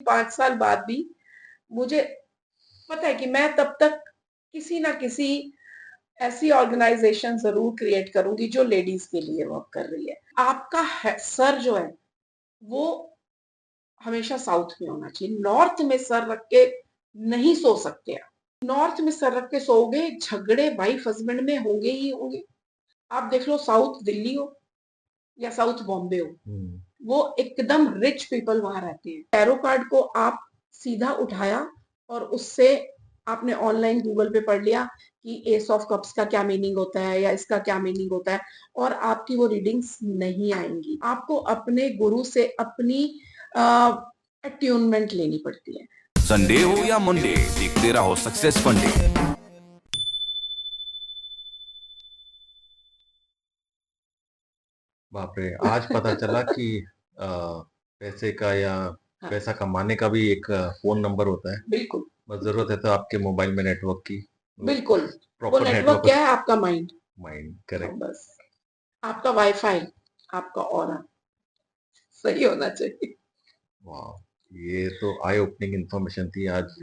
5 साल बाद भी मुझे पता है कि मैं तब तक किसी ना किसी ऐसी ऑर्गेनाइजेशन जरूर क्रिएट करूंगी जो लेडीज के लिए वर्क कर रही है। आपका सर जो है वो हमेशा साउथ में होना चाहिए। नॉर्थ में सर रख के नहीं सो सकते आप। नॉर्थ में सर रख के सोओगे, झगड़े वाइफ हस्बैंड में होंगे ही होंगे। आप देख लो, साउथ दिल्ली हो या साउथ बॉम्बे हो, वो एकदम रिच पीपल वहां रहते हैं। टैरो कार्ड को आप सीधा उठाया और उससे आपने ऑनलाइन गूगल पे पढ़ लिया कि एस ऑफ कप्स का क्या मीनिंग होता है या इसका क्या मीनिंग होता है, और आपकी वो रीडिंग्स नहीं आएंगी। आपको अपने गुरु से अपनी अट्यूनमेंट लेनी पड़ती है। संडे हो या मंडे, देखते रहो सक्सेस फंडे। बाप रे, आज पता चला कि पैसे का या हाँ, पैसा कमाने का भी एक फोन नंबर होता है। बिल्कुल बस जरूरत है तो आपके मोबाइल में नेटवर्क की, बिल्कुल। वो प्रॉपर नेटवर्क क्या है? आपका माइंड। माइंड। हाँ, करेक्ट। बस आपका वाईफाई, आपका ऑरा सही होना चाहिए। वाह, ये तो आई ओपनिंग इंफॉर्मेशन थी आज।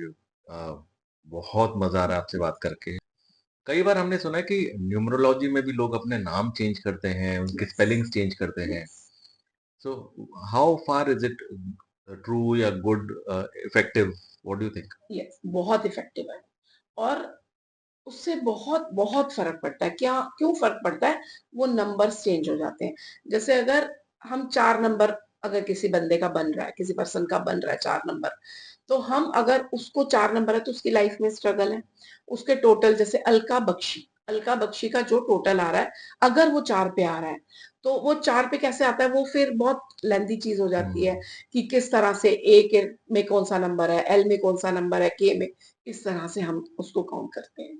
बहुत मजा आ रहा है आपसे बात करके। कई बार हमने सुना है कि न्यूमरोलॉजी में भी लोग अपने नाम चेंज करते हैं, उनके स्पेलिंग्स चेंज करते हैं। So how far is it true या good, effective? What do you think? Yes, बहुत इफेक्टिव है। और उससे बहुत बहुत फर्क पड़ता है। क्या क्यों फर्क पड़ता है? वो नंबर्स चेंज हो जाते हैं। जैसे अगर हम 4 नंबर, अगर किसी बंदे का बन रहा है, किसी पर्सन का बन रहा है 4 नंबर, तो हम अगर उसको 4 नंबर है तो उसकी लाइफ में स्ट्रगल है। उसके टोटल, जैसे अलका बख्शी का जो टोटल आ रहा है, अगर वो 4 पे आ रहा है, तो वो 4 पे कैसे आता है, वो फिर बहुत लेंथी चीज हो जाती है कि किस तरह से ए के में कौन सा नंबर है, एल में कौन सा नंबर है, के में, इस तरह से हम उसको काउंट करते हैं।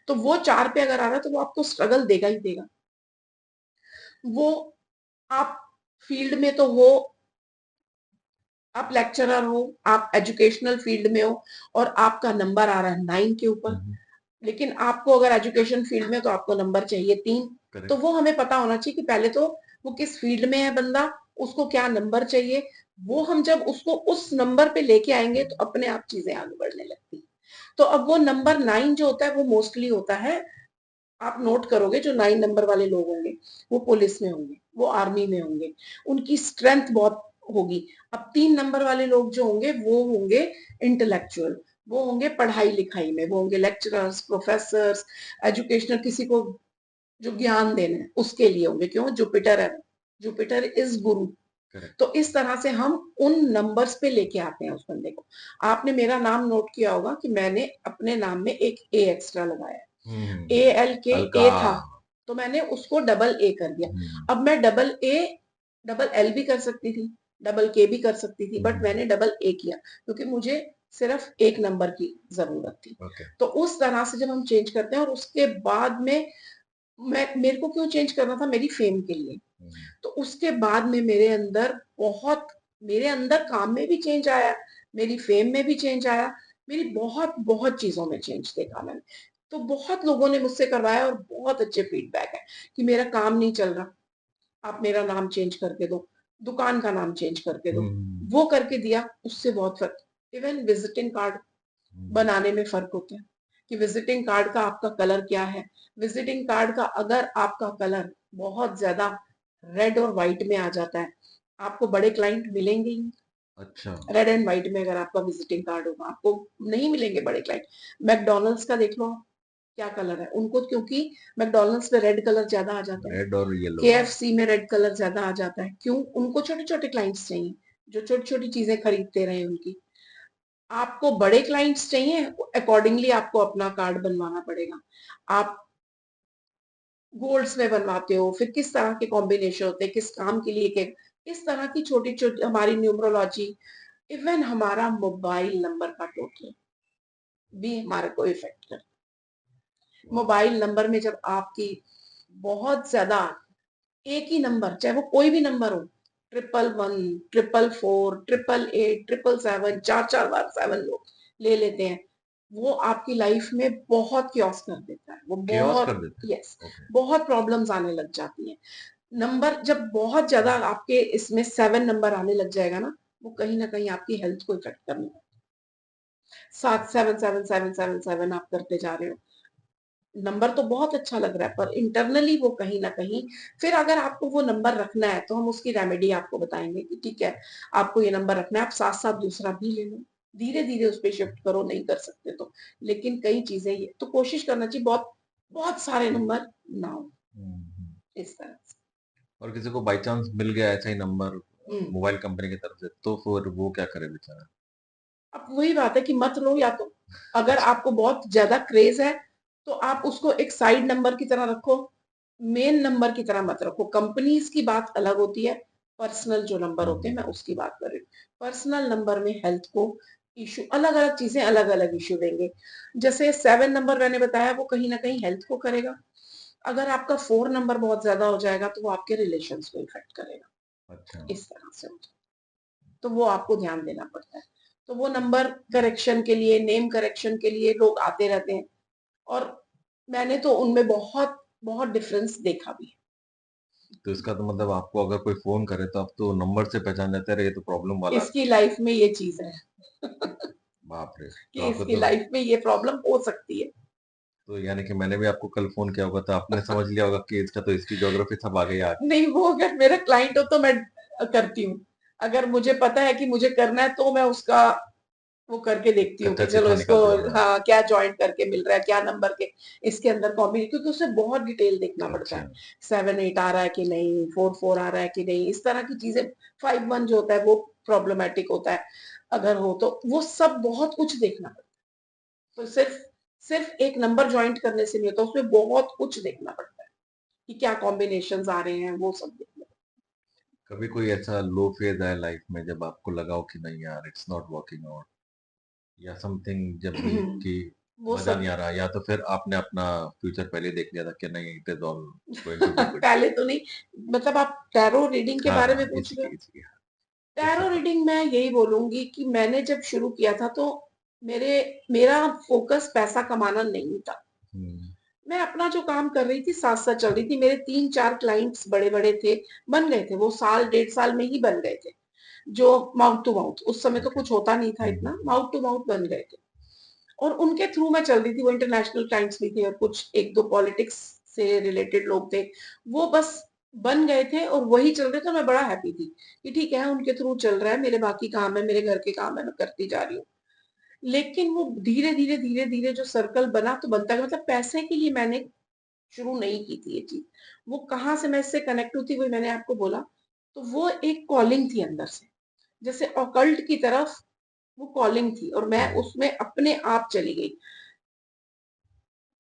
तो वो 4 पे अगर आ रहा है तो वो आपको स्ट्रगल देगा ही देगा। वो आप फील्ड में तो हो, आप लेक्चरर हो, आप एजुकेशनल फील्ड में हो, और आपका नंबर आ रहा है 9 के ऊपर, लेकिन आपको अगर एजुकेशन फील्ड में तो आपको नंबर चाहिए 3। तो वो हमें पता होना चाहिए कि पहले तो वो किस फील्ड में है बंदा, उसको क्या नंबर चाहिए। वो हम जब उसको उस नंबर पे लेके आएंगे तो अपने आप चीजें आगे बढ़ने लगती। तो अब वो नंबर 9 जो होता है वो मोस्टली होता है, आप नोट करोगे, जो 9 नंबर वाले लोग होंगे वो पुलिस में होंगे, वो आर्मी में होंगे, उनकी स्ट्रेंथ बहुत होगी। अब 3 नंबर वाले लोग जो होंगे वो होंगे इंटेलेक्चुअल, वो होंगे पढ़ाई लिखाई में, वो होंगे लेक्चरर्स, प्रोफेसर्स, एजुकेशनल, किसी को जो ज्ञान देना है उसके लिए होंगे। क्यों? जुपिटर है, जुपिटर इज गुरु। तो इस तरह से हम उन नंबर्स पे लेके आते हैं उस बंदे को। आपने मेरा नाम नोट किया होगा कि मैंने अपने नाम में एक ए एक्स्ट्रा लगाया, ए एल के ए था, तो मैंने उसको डबल ए कर दिया। अब मैं डबल एल भी कर सकती थी, डबल के भी कर सकती थी, बट मैंने डबल ए किया क्योंकि मुझे सिर्फ एक नंबर की जरूरत थी। तो उस तरह से जब हम चेंज करते हैं, और उसके बाद में मेरे को क्यों चेंज करना था? मेरी फेम के लिए। तो उसके बाद में मेरे अंदर काम में भी चेंज आया, मेरी फेम में भी चेंज आया, मेरी बहुत बहुत चीजों में चेंज देखा मैंने। तो बहुत लोगों ने मुझसे करवाया और बहुत अच्छे फीडबैक है कि मेरा काम नहीं चल रहा, आप मेरा नाम चेंज करके दो, दुकान का नाम चेंज करके दो। वो करके दिया, उससे बहुत फर्क। इवन विजिटिंग कार्ड बनाने में फर्क होता है कि विजिटिंग कार्ड का आपका कलर क्या है। विजिटिंग कार्ड का अगर आपका कलर बहुत ज्यादा रेड और व्हाइट में आ जाता है, आपको बड़े क्लाइंट मिलेंगे ही। अच्छा। रेड एंड व्हाइट में अगर आपका विजिटिंग कार्ड होगा, आपको नहीं मिलेंगे बड़े क्लाइंट। मैकडोनल्ड्स का देख लो आप, क्या कलर है उनको, क्योंकि मैकडोनल्ड्स में रेड कलर ज्यादा आ जाता है, रेड और येलो। केएफसी में रेड कलर ज्यादा आ जाता है। क्यों? उनको छोटे छोटे क्लाइंट्स चाहिए जो छोटी छोटी चीजें खरीदते रहे उनकी। आपको बड़े क्लाइंट्स चाहिए, अकॉर्डिंगली आपको अपना कार्ड बनवाना पड़ेगा। आप गोल्ड्स में बनवाते हो, फिर किस तरह के कॉम्बिनेशन होते हैं, किस काम के लिए के, इस तरह की छोटी छोटी हमारी न्यूमरोलॉजी। इवन हमारा मोबाइल नंबर का टोटल भी हमारे को इफेक्ट करता है। मोबाइल नंबर में जब आपकी बहुत ज्यादा एक ही नंबर, चाहे वो कोई भी नंबर हो, 111, 444, 888, 777, चार चार बार 7 लोग ले लेते हैं, वो आपकी लाइफ में बहुत क्योस कर देता है। वो chaos कर बहुत, देते यस, बहुत प्रॉब्लम्स आने लग जाती हैं। नंबर जब बहुत ज्यादा आपके इसमें 7 नंबर आने लग जाएगा ना, वो कहीं ना कहीं आपकी हेल्थ को इफेक्ट करने लगता है। 7 7 7 7 7 7 आप करते जा रहे हो, नंबर तो बहुत अच्छा लग रहा है, पर इंटरनली वो कहीं ना कहीं, फिर अगर आपको वो नंबर रखना है तो हम उसकी रेमेडी आपको बताएंगे कि ठीक है, आपको ये नंबर रखना है, आप साथ साथ दूसरा भी ले लो, धीरे धीरे उस पर शिफ्ट करो, नहीं कर सकते तो। लेकिन कई चीजें ये तो कोशिश करना चाहिए, बहुत बहुत सारे नंबर ना हो इस तरह से। और किसी को बाई चांस मिल गया ऐसा ही नंबर हम्म। मोबाइल कंपनी की तरफ से, तो फिर वो क्या करे बेचारा? अब वही बात है कि मत लो, या तो अगर आपको बहुत ज्यादा क्रेज है तो आप उसको एक साइड नंबर की तरह रखो, मेन नंबर की तरह मत रखो। कंपनीज की बात अलग होती है, पर्सनल जो नंबर होते हैं मैं उसकी बात कर रही हूँ। पर्सनल नंबर में हेल्थ को इशू, अलग अलग चीजें अलग अलग इशू देंगे। जैसे 7 नंबर मैंने बताया, वो कहीं ना कहीं हेल्थ को करेगा। अगर आपका 4 नंबर बहुत ज्यादा हो जाएगा तो वो आपके रिलेशंस को इफेक्ट करेगा। अच्छा। इस तरह से हो जाए, तो वो आपको ध्यान देना पड़ता है। तो वो नंबर करेक्शन के लिए, नेम करेक्शन के लिए लोग आते रहते हैं, और मैंने तो उनमें बहुत बहुत डिफरेंस देखा भी है। तो इसका तो मतलब आपको अगर कोई फोन करे तो आप तो नंबर से पहचान जाते हैं, अरे ये तो प्रॉब्लम वाला इसकी लाइफ में ये चीज है बाप रे, तो कि आपको इसकी तो लाइफ में ये प्रॉब्लम हो सकती है। तो यानी कि मैंने भी आपको कल फोन किया होगा तो आपने समझ लिया होगा कि इसका तो हिस्ट्री ज्योग्राफी सब आ गई आज। नहीं, वो अगर मेरा क्लाइंट हो तो मैं करती हूँ। अगर मुझे पता है कि मुझे करना है तो मैं उसका वो करके देखती हूँ कच्चा कि चलो चिट्ठा इसको, निकालते हो, हाँ। हाँ, क्या जॉइंट करके मिल रहा है, क्या नंबर के इसके अंदर कॉम्बिनेशन, क्योंकि उससे बहुत डिटेल देखना पड़ता अच्छा। है। 7 8 आ रहा है कि नहीं, 4 4 आ रहा है कि नहीं, इस तरह की चीजें। 5 1 जो होता है वो प्रॉब्लमेटिक होता है, अगर हो तो वो सब बहुत कुछ देखना पड़ता है। तो सिर्फ सिर्फ एक नंबर ज्वाइंट करने से नहीं होता, उसमें बहुत कुछ देखना पड़ता है कि क्या कॉम्बिनेशन आ रहे हैं, वो सब देखना। कभी कोई ऐसा लो फेज आया लाइफ में जब आपको लगा हो कि नहीं यार इट्स नॉट वर्किंग आउट, या समथिंग जब भी कि वो मजा नहीं सब आ रहा, या तो फिर आपने अपना फ्यूचर पहले देख लिया था कि नहीं it is all going to be good? पहले तो नहीं, मतलब आप टैरो रीडिंग के हाँ बारे में हाँ, पूछ रहे हो। इसी हाँ, उस टैरो सब पर। रीडिंग मैं यही बोलूंगी कि मैंने जब शुरू किया था तो मेरे मेरा फोकस पैसा कमाना नहीं था। हम्म। मैं अपना जो काम कर रही थी साथ साथ चल रही थी। मेरे 3 4 क्लाइंट्स बड़े बड़े थे, बन गए थे, वो साल 1.5 साल में ही बन गए थे। जो माउथ टू माउथ, उस समय तो ओके। कुछ होता नहीं था इतना, माउथ टू माउथ बन गए थे। और उनके थ्रू मैं चल रही थी, वो इंटरनेशनल क्लाइंट्स भी थे और कुछ एक दो पॉलिटिक्स से रिलेटेड लोग थे। वो बस बन गए थे और वही चल रहे थे, मैं बड़ा हैप्पी थी कि ठीक है, उनके थ्रू चल रहा है, मेरे बाकी काम है, मेरे घर के काम है, मैं करती जा रही हूँ। लेकिन वो धीरे धीरे धीरे धीरे जो सर्कल बना तो बनता गया, मतलब पैसे के लिए मैंने शुरू नहीं की थी ये चीज। वो कहाँ से मैं इससे कनेक्ट हुई थी, वो मैंने आपको बोला। तो वो एक कॉलिंग थी अंदर से, जैसे ऑकल्ट की तरफ वो कॉलिंग थी, और मैं उसमें अपने आप चली गई।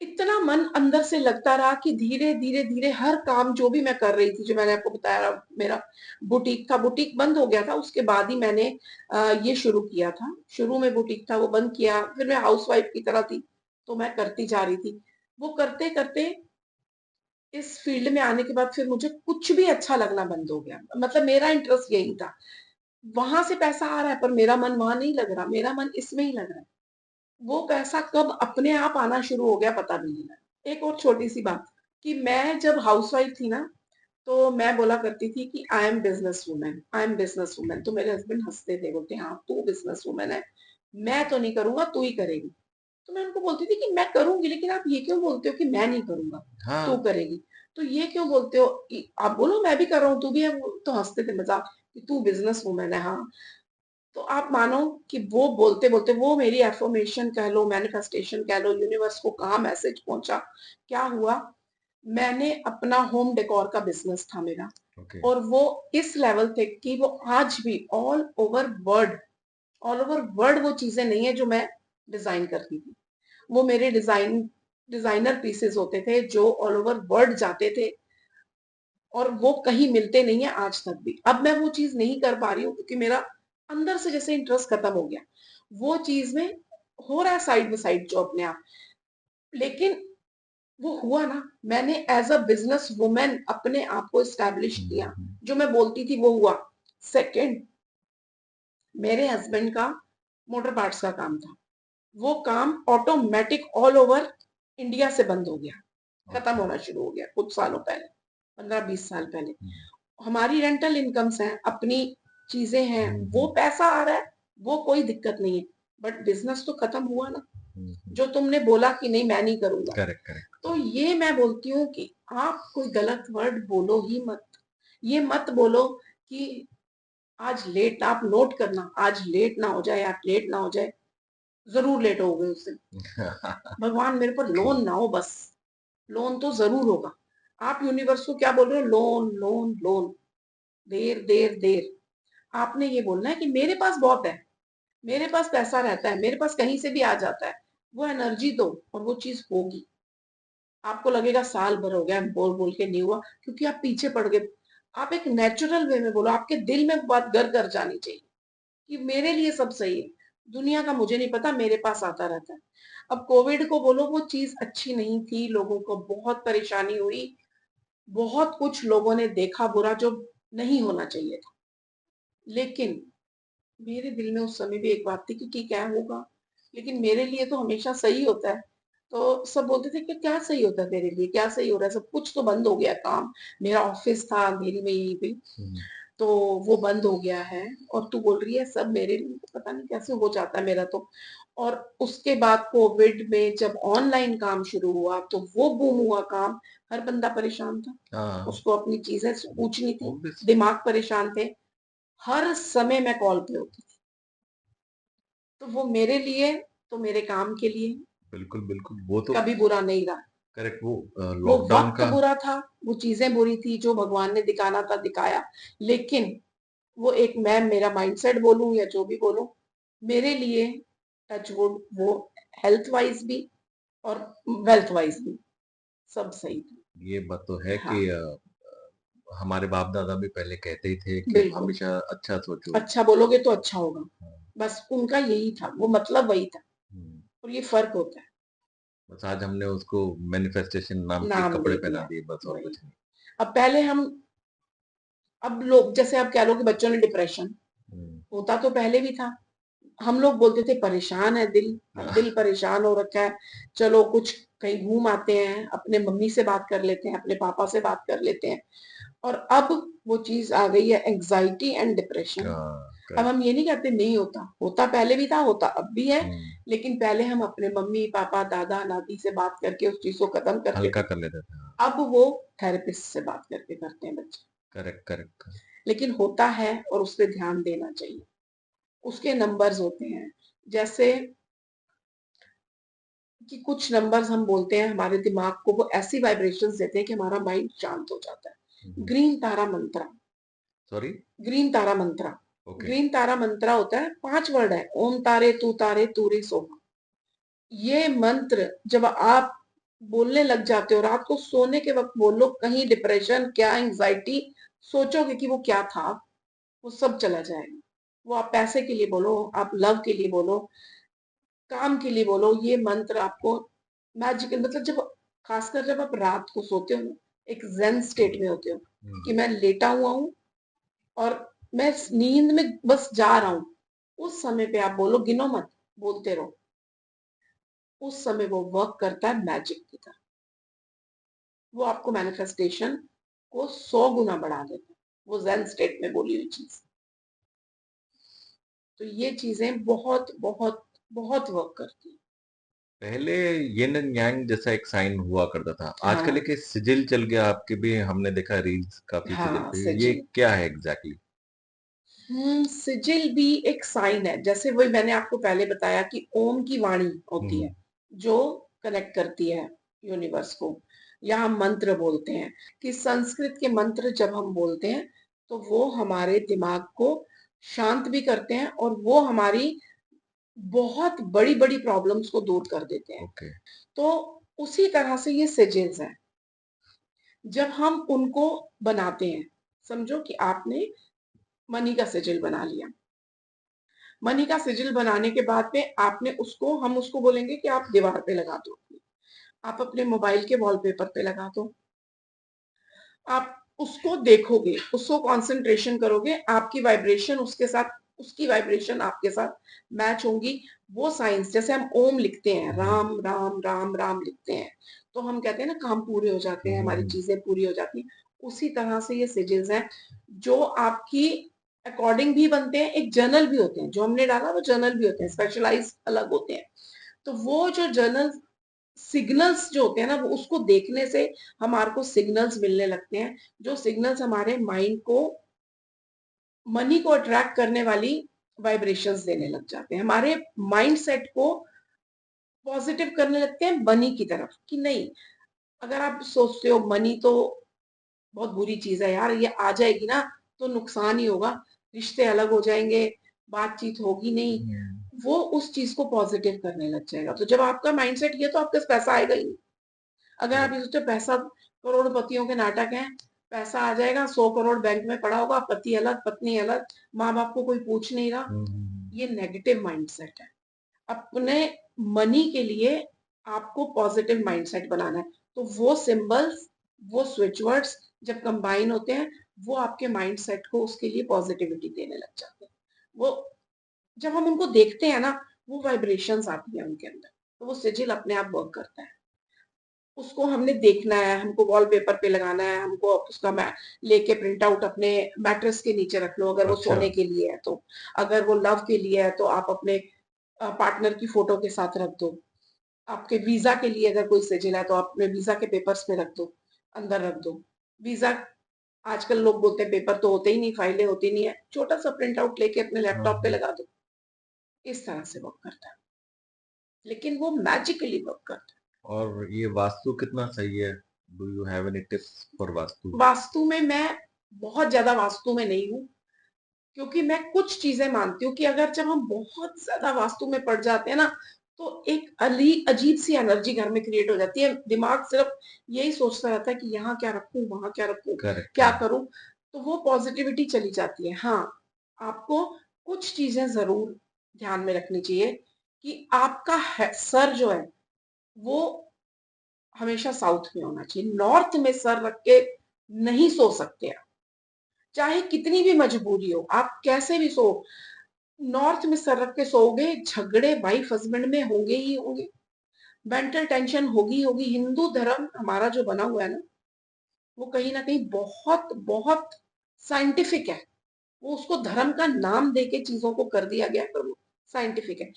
इतना मन अंदर से लगता रहा कि धीरे धीरे धीरे हर काम जो भी मैं कर रही थी, जो मैंने आपको बताया, मेरा बुटीक था, बुटीक बंद हो गया था, उसके बाद ही मैंने ये शुरू किया था। शुरू में बुटीक था, वो बंद किया, फिर मैं हाउसवाइफ की तरह थी, तो मैं करती जा रही थी। वो करते करते इस फील्ड में आने के बाद फिर मुझे कुछ भी अच्छा लगना बंद हो गया। मतलब मेरा इंटरेस्ट यही था, वहां से पैसा आ रहा है पर मेरा मन वहां नहीं लग रहा, मेरा मन इसमें ही लग रहा है। वो पैसा कब अपने आप आना शुरू हो गया पता भी नहीं लगा। एक और छोटी सी बात, कि मैं जब हाउसवाइफ थी ना, तो मैं बोला करती थी कि I am business women, I am business women. तो मेरे हस्बैंड हंसते थे, बोलते हाँ तू बिजनेस वुमेन है, मैं तो नहीं करूंगा, तू ही करेगी। तो मैं उनको बोलती थी कि मैं करूंगी, लेकिन आप ये क्यों बोलते हो कि मैं नहीं करूंगा, तू हाँ। करेगी। तो ये क्यों बोलते हो कि आप बोलो मैं भी कर रहा हूँ, तू भी है। तो हंसते थे, मजाक, कि तू बिजनेस वुमेन है, हाँ। तो आप मानो कि वो बोलते बोलते, वो मेरी एफर्मेशन कह लो, मैनिफेस्टेशन कह लो, यूनिवर्स को कहाँ मैसेज पहुंचा, क्या हुआ। मैंने अपना होम डेकोर का बिजनेस था मेरा, ओके। और वो इस लेवल थे कि वो आज भी ऑल ओवर वर्ल्ड वो चीजें नहीं है जो मैं डिजाइन करती थी। वो मेरे डिजाइनर पीसेस होते थे जो ऑल ओवर वर्ल्ड जाते थे, और वो कहीं मिलते नहीं है आज तक भी। अब मैं वो चीज नहीं कर पा रही हूँ क्योंकि मेरा अंदर से जैसे इंटरेस्ट खत्म हो गया। वो चीज में हो रहा है साइड बाय साइड जो अपने आप, लेकिन वो हुआ ना, मैंने एज अ बिजनेस वुमेन अपने आप को स्टैब्लिश किया। जो मैं बोलती थी वो हुआ। सेकंड, मेरे हस्बैंड का मोटर पार्ट्स का काम था, वो काम ऑटोमेटिक ऑल ओवर इंडिया से बंद हो गया, खत्म अच्छा। होना शुरू हो गया कुछ सालों पहले, 15 20 साल पहले। हमारी रेंटल इनकम्स हैं अपनी, चीजें हैं, वो पैसा आ रहा है, वो कोई दिक्कत नहीं है, बट बिजनेस तो खत्म हुआ ना, जो तुमने बोला कि नहीं मैं नहीं करूंगा। Correct correct. तो ये मैं बोलती हूँ कि आप कोई गलत वर्ड बोलो ही मत। ये मत बोलो कि आज लेट, आप नोट करना, आज लेट ना हो जाए, आप लेट ना हो जाए, जरूर लेट हो गए उस दिन। भगवान मेरे पर लोन ना हो, बस लोन तो जरूर होगा। आप यूनिवर्स को क्या बोल रहे हो? लोन लोन लोन, देर देर देर। आपने ये बोलना है कि मेरे पास बहुत है, मेरे पास पैसा रहता है, मेरे पास कहीं से भी आ जाता है। वो एनर्जी दो और वो चीज होगी। आपको लगेगा साल भर हो गया बोल बोल के नहीं हुआ, क्योंकि आप पीछे पड़ गए। आप एक नेचुरल वे में बोलो, आपके दिल में बात घर घर जानी चाहिए कि मेरे लिए सब सही है, दुनिया का मुझे नहीं पता, मेरे पास आता रहता है। अब कोविड को बोलो, वो चीज अच्छी नहीं थी, लोगों को बहुत परेशानी हुई, बहुत कुछ लोगों ने देखा बुरा जो नहीं होना चाहिए था। लेकिन मेरे दिल में उस समय भी एक बात थी कि ठीक है होगा, लेकिन मेरे लिए तो हमेशा सही होता है। तो सब बोलते थे कि क्या सही होता है तेरे लिए, क्या सही हो रहा है, सब कुछ तो बंद हो गया काम। मेरा ऑफिस था अंधेरी में यहीं पे, तो वो बंद हो गया है, और तू बोल रही है सब मेरे लिए, तो पता नहीं कैसे हो जाता है मेरा तो। और उसके बाद कोविड में जब ऑनलाइन काम शुरू हुआ तो वो बूम हुआ काम, हर बंदा परेशान था, हाँ उसको अपनी चीजें पूछनी थी, obvious, दिमाग परेशान थे, हर समय मैं कॉल पे होती थी। तो वो मेरे लिए, तो मेरे काम के लिए बिल्कुल बिल्कुल, वो तो कभी बुरा नहीं रहा। करेक्ट। वो वो लॉकडाउन वक्त का बुरा था, वो चीजें बुरी थी, जो भगवान ने दिखाना था दिखाया, लेकिन वो एक, मैं मेरा माइंडसेट बोलूं या जो भी बोलूं, मेरे लिए टचवुड वो हेल्थ वाइज भी और वेल्थ वाइज भी सब सही था। ये बात तो है हाँ, कि हमारे बाप दादा भी पहले कहते ही थे कि बिल्कुल। हमेशा अच्छा सोचो। अच्छा बोलोगे तो अच्छा होगा, हाँ, बस उनका यही था, वो मतलब वही था। हम्म, और ये फर्क होता है, बस आज हमने उसको मैनिफेस्टेशन नाम के नाम कपड़े दे पहना दिया दिए, बस और वही। कुछ नहीं। अब पहले हम, अब लोग जैसे आप कह लो कि बच्चों ने डिप्रेशन, हम्म, होता तो पहले भी था। हम लोग बोलते थे परेशान है दिल, दिल परेशान हो रखा है, चलो कुछ कहीं घूम आते हैं, अपने मम्मी से बात कर लेते हैं, अपने पापा से बात कर लेते हैं। और अब वो चीज आ गई है एंजाइटी एंड डिप्रेशन। अब करेक्ट। हम ये नहीं कहते नहीं होता, होता पहले भी था, होता अब भी है, हम्म, लेकिन पहले हम अपने मम्मी पापा दादा दादी से बात करके उस चीज को खत्म करते हल्का थे। कर लेते थे। अब वो थेरेपिस्ट से बात करके करते हैं बच्चे। Correct correct. लेकिन होता है और उस पर ध्यान देना चाहिए। उसके नंबर्स होते हैं, जैसे कि कुछ नंबर्स हम बोलते हैं, हमारे दिमाग को वो ऐसी वाइब्रेशंस देते हैं कि हमारा माइंड शांत हो जाता है। ग्रीन तारा मंत्रा, सॉरी। ग्रीन तारा मंत्रा, ओके। ग्रीन तारा मंत्रा होता है, 5 वर्ड है, ओम तारे तू रे सोहा। ये मंत्र जब आप बोलने लग जाते हो, रात को सोने के वक्त बोलो, कहीं डिप्रेशन क्या एंजाइटी सोचोगे कि वो क्या था, वो सब चला जाएगा। वो आप पैसे के लिए बोलो, आप लव के लिए बोलो, काम के लिए बोलो, ये मंत्र आपको मैजिकल, मतलब जब, खासकर जब आप रात को सोते हो ना, एक जेन स्टेट में होते हो कि मैं लेटा हुआ हूँ और मैं नींद में बस जा रहा हूँ, उस समय पे आप बोलो, गिनो मत, बोलते रहो, उस समय वो वर्क करता है मैजिक की तरह। वो आपको मैनिफेस्टेशन को 100 गुना बढ़ा देता है, वो जेन स्टेट में बोली हुई चीज। तो ये चीजें बहुत बहुत बहुत वर्क करती है। पहले यिन एंड यांग जैसा एक साइन हुआ करता था, आजकल हाँ, एक सिजिल चल गया, आपके भी हमने देखा रील्स काफी सिजिल हाँ, पे, ये सजिल। क्या है एग्जैक्टली? सिजिल भी एक साइन है, जैसे वही मैंने आपको पहले बताया कि ओम की वाणी होती हम्म है, जो कनेक्ट करती है यूनिवर्स को, या हम मंत्र बोलते हैं कि संस्कृत के मंत्र जब हम बोलते हैं तो वो हमारे दिमाग को शांत भी करते हैं और वो हमारी बहुत बड़ी बड़ी प्रॉब्लम्स को दूर कर देते हैं। ओके। तो उसी तरह से ये सिजिल्स हैं, जब हम उनको बनाते हैं, समझो कि आपने मनी का सिजिल बना लिया, मनी का सिजिल बनाने के बाद में आपने उसको, हम उसको बोलेंगे कि आप दीवार पे लगा दो, आप अपने मोबाइल के वॉलपेपर पे लगा दो, आप उसको देखोगे, उसको कंसंट्रेशन करोगे, आपकी वाइब्रेशन उसके साथ, उसकी वाइब्रेशन आपके साथ मैच होंगी। वो साइंस, जैसे हम ओम लिखते हैं, राम राम राम राम लिखते हैं, तो हम कहते हैं ना काम पूरे हो जाते हैं, हमारी चीजें पूरी हो जाती हैं। उसी तरह से ये सिजिल्स हैं जो आपकी अकॉर्डिंग भी बनते हैं, एक जर्नल भी होते हैं, जो हमने डाला वो जर्नल भी होते हैं, स्पेशलाइज अलग होते हैं। तो वो जो जर्नल सिग्नल्स जो होते हैं ना, वो उसको देखने से हमारे को सिग्नल्स मिलने लगते हैं, जो सिग्नल्स हमारे माइंड को मनी को अट्रैक्ट करने वाली वाइब्रेशंस देने लग जाते हैं, हमारे माइंड सेट को पॉजिटिव करने लगते हैं मनी की तरफ, कि नहीं, अगर आप सोचते हो मनी तो बहुत बुरी चीज है यार, ये आ जाएगी ना तो नुकसान ही होगा, रिश्ते अलग हो जाएंगे, बातचीत होगी नहीं, वो उस चीज को पॉजिटिव करने लग जाएगा। तो जब आपका माइंडसेट ये, तो आपके पास पैसा आएगा ही नहीं। अगर आप ये करेक्ट। सोचते हो पैसा करोड़पतियों के नाटक है, पैसा आ जाएगा, 100 करोड़ बैंक में पड़ा होगा, पति अलग पत्नी अलग, माँ बाप को कोई पूछ नहीं रहा, ये नेगेटिव माइंडसेट है। अपने मनी के लिए आपको पॉजिटिव माइंडसेट बनाना है। तो वो सिंबल्स, वो स्विच वर्ड्स जब कंबाइन होते हैं, वो आपके माइंडसेट को उसके लिए पॉजिटिविटी देने लग जाते हैं। वो जब हम उनको देखते हैं ना, वो वाइब्रेशंस आती है उनके अंदर, तो वो सिजिल अपने आप वर्क करता है। उसको हमने देखना है, हमको वॉलपेपर पे लगाना है, हमको उसका लेके प्रिंट आउट अपने मैट्रेस के नीचे रख लो अगर वो अच्छा। सोने के लिए है तो, अगर वो लव के लिए है तो आप अपने पार्टनर की फोटो के साथ रख दो, आपके वीजा के लिए अगर कोई सिजिल है तो आप अपने वीजा के पेपर्स में रख दो, अंदर रख दो। वीजा, आजकल लोग बोलते हैं पेपर तो होते ही नहीं, फाइलें होती नहीं है, छोटा सा प्रिंट आउट लेके अपने हाँ, लैपटॉप पे हाँ। लगा दो। इस तरह से वर्क करता है, लेकिन वो मैजिकली वर्क करता है। और ये वास्तु कितना सही है? Do you have any tips for vastu? Vastu में मैं बहुत ज्यादा वास्तु में नहीं हूँ, क्योंकि मैं कुछ चीजें मानती हूँ कि अगर जब हम बहुत ज्यादा वास्तु में पड़ जाते हैं ना, तो एक अजीब सी एनर्जी घर में क्रिएट हो जाती है, दिमाग सिर्फ यही सोचता रहता है कि यहाँ क्या रखूं, वहां क्या रखूं, करेक्ट, क्या करेक्ट। करूं, तो वो पॉजिटिविटी चली जाती है। हाँ, आपको कुछ चीजें जरूर ध्यान में रखनी चाहिए, कि आपका सर जो है वो हमेशा साउथ में होना चाहिए, नॉर्थ में सर रख के नहीं सो सकते आप, चाहे कितनी भी मजबूरी हो, आप कैसे भी सो, नॉर्थ में सर रख के सोओगे, झगड़े वाइफ हस्बैंड में होंगे ही होंगे, मेंटल टेंशन होगी होगी। हिंदू धर्म हमारा जो बना हुआ है ना, वो कहीं ना कहीं बहुत बहुत साइंटिफिक है, वो उसको धर्म का नाम देके चीजों को कर दिया गया, पर वो साइंटिफिक है।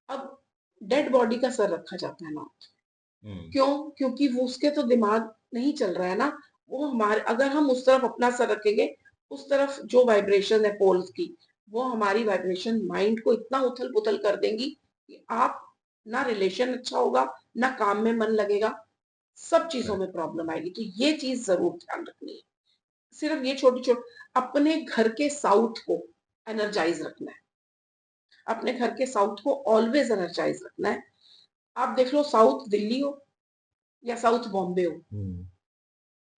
अब डेड बॉडी का सर रखा जाता है ना, हम्म। क्यों? क्योंकि वो उसके तो दिमाग नहीं चल रहा है ना, वो हमारे, अगर हम उस तरफ अपना सर रखेंगे, उस तरफ जो वाइब्रेशन है पोल्स की, वो हमारी वाइब्रेशन माइंड को इतना उथल पुथल कर देंगी कि आप, ना रिलेशन अच्छा होगा, ना काम में मन लगेगा, सब चीजों में प्रॉब्लम आएगी। तो ये चीज जरूर ध्यान रखनी है। सिर्फ ये छोटी छोटी, अपने घर के साउथ को एनर्जाइज रखना है, अपने घर के साउथ को ऑलवेज एनर्जाइज रखना है। आप देख लो, साउथ दिल्ली हो या साउथ बॉम्बे हो, हम्म।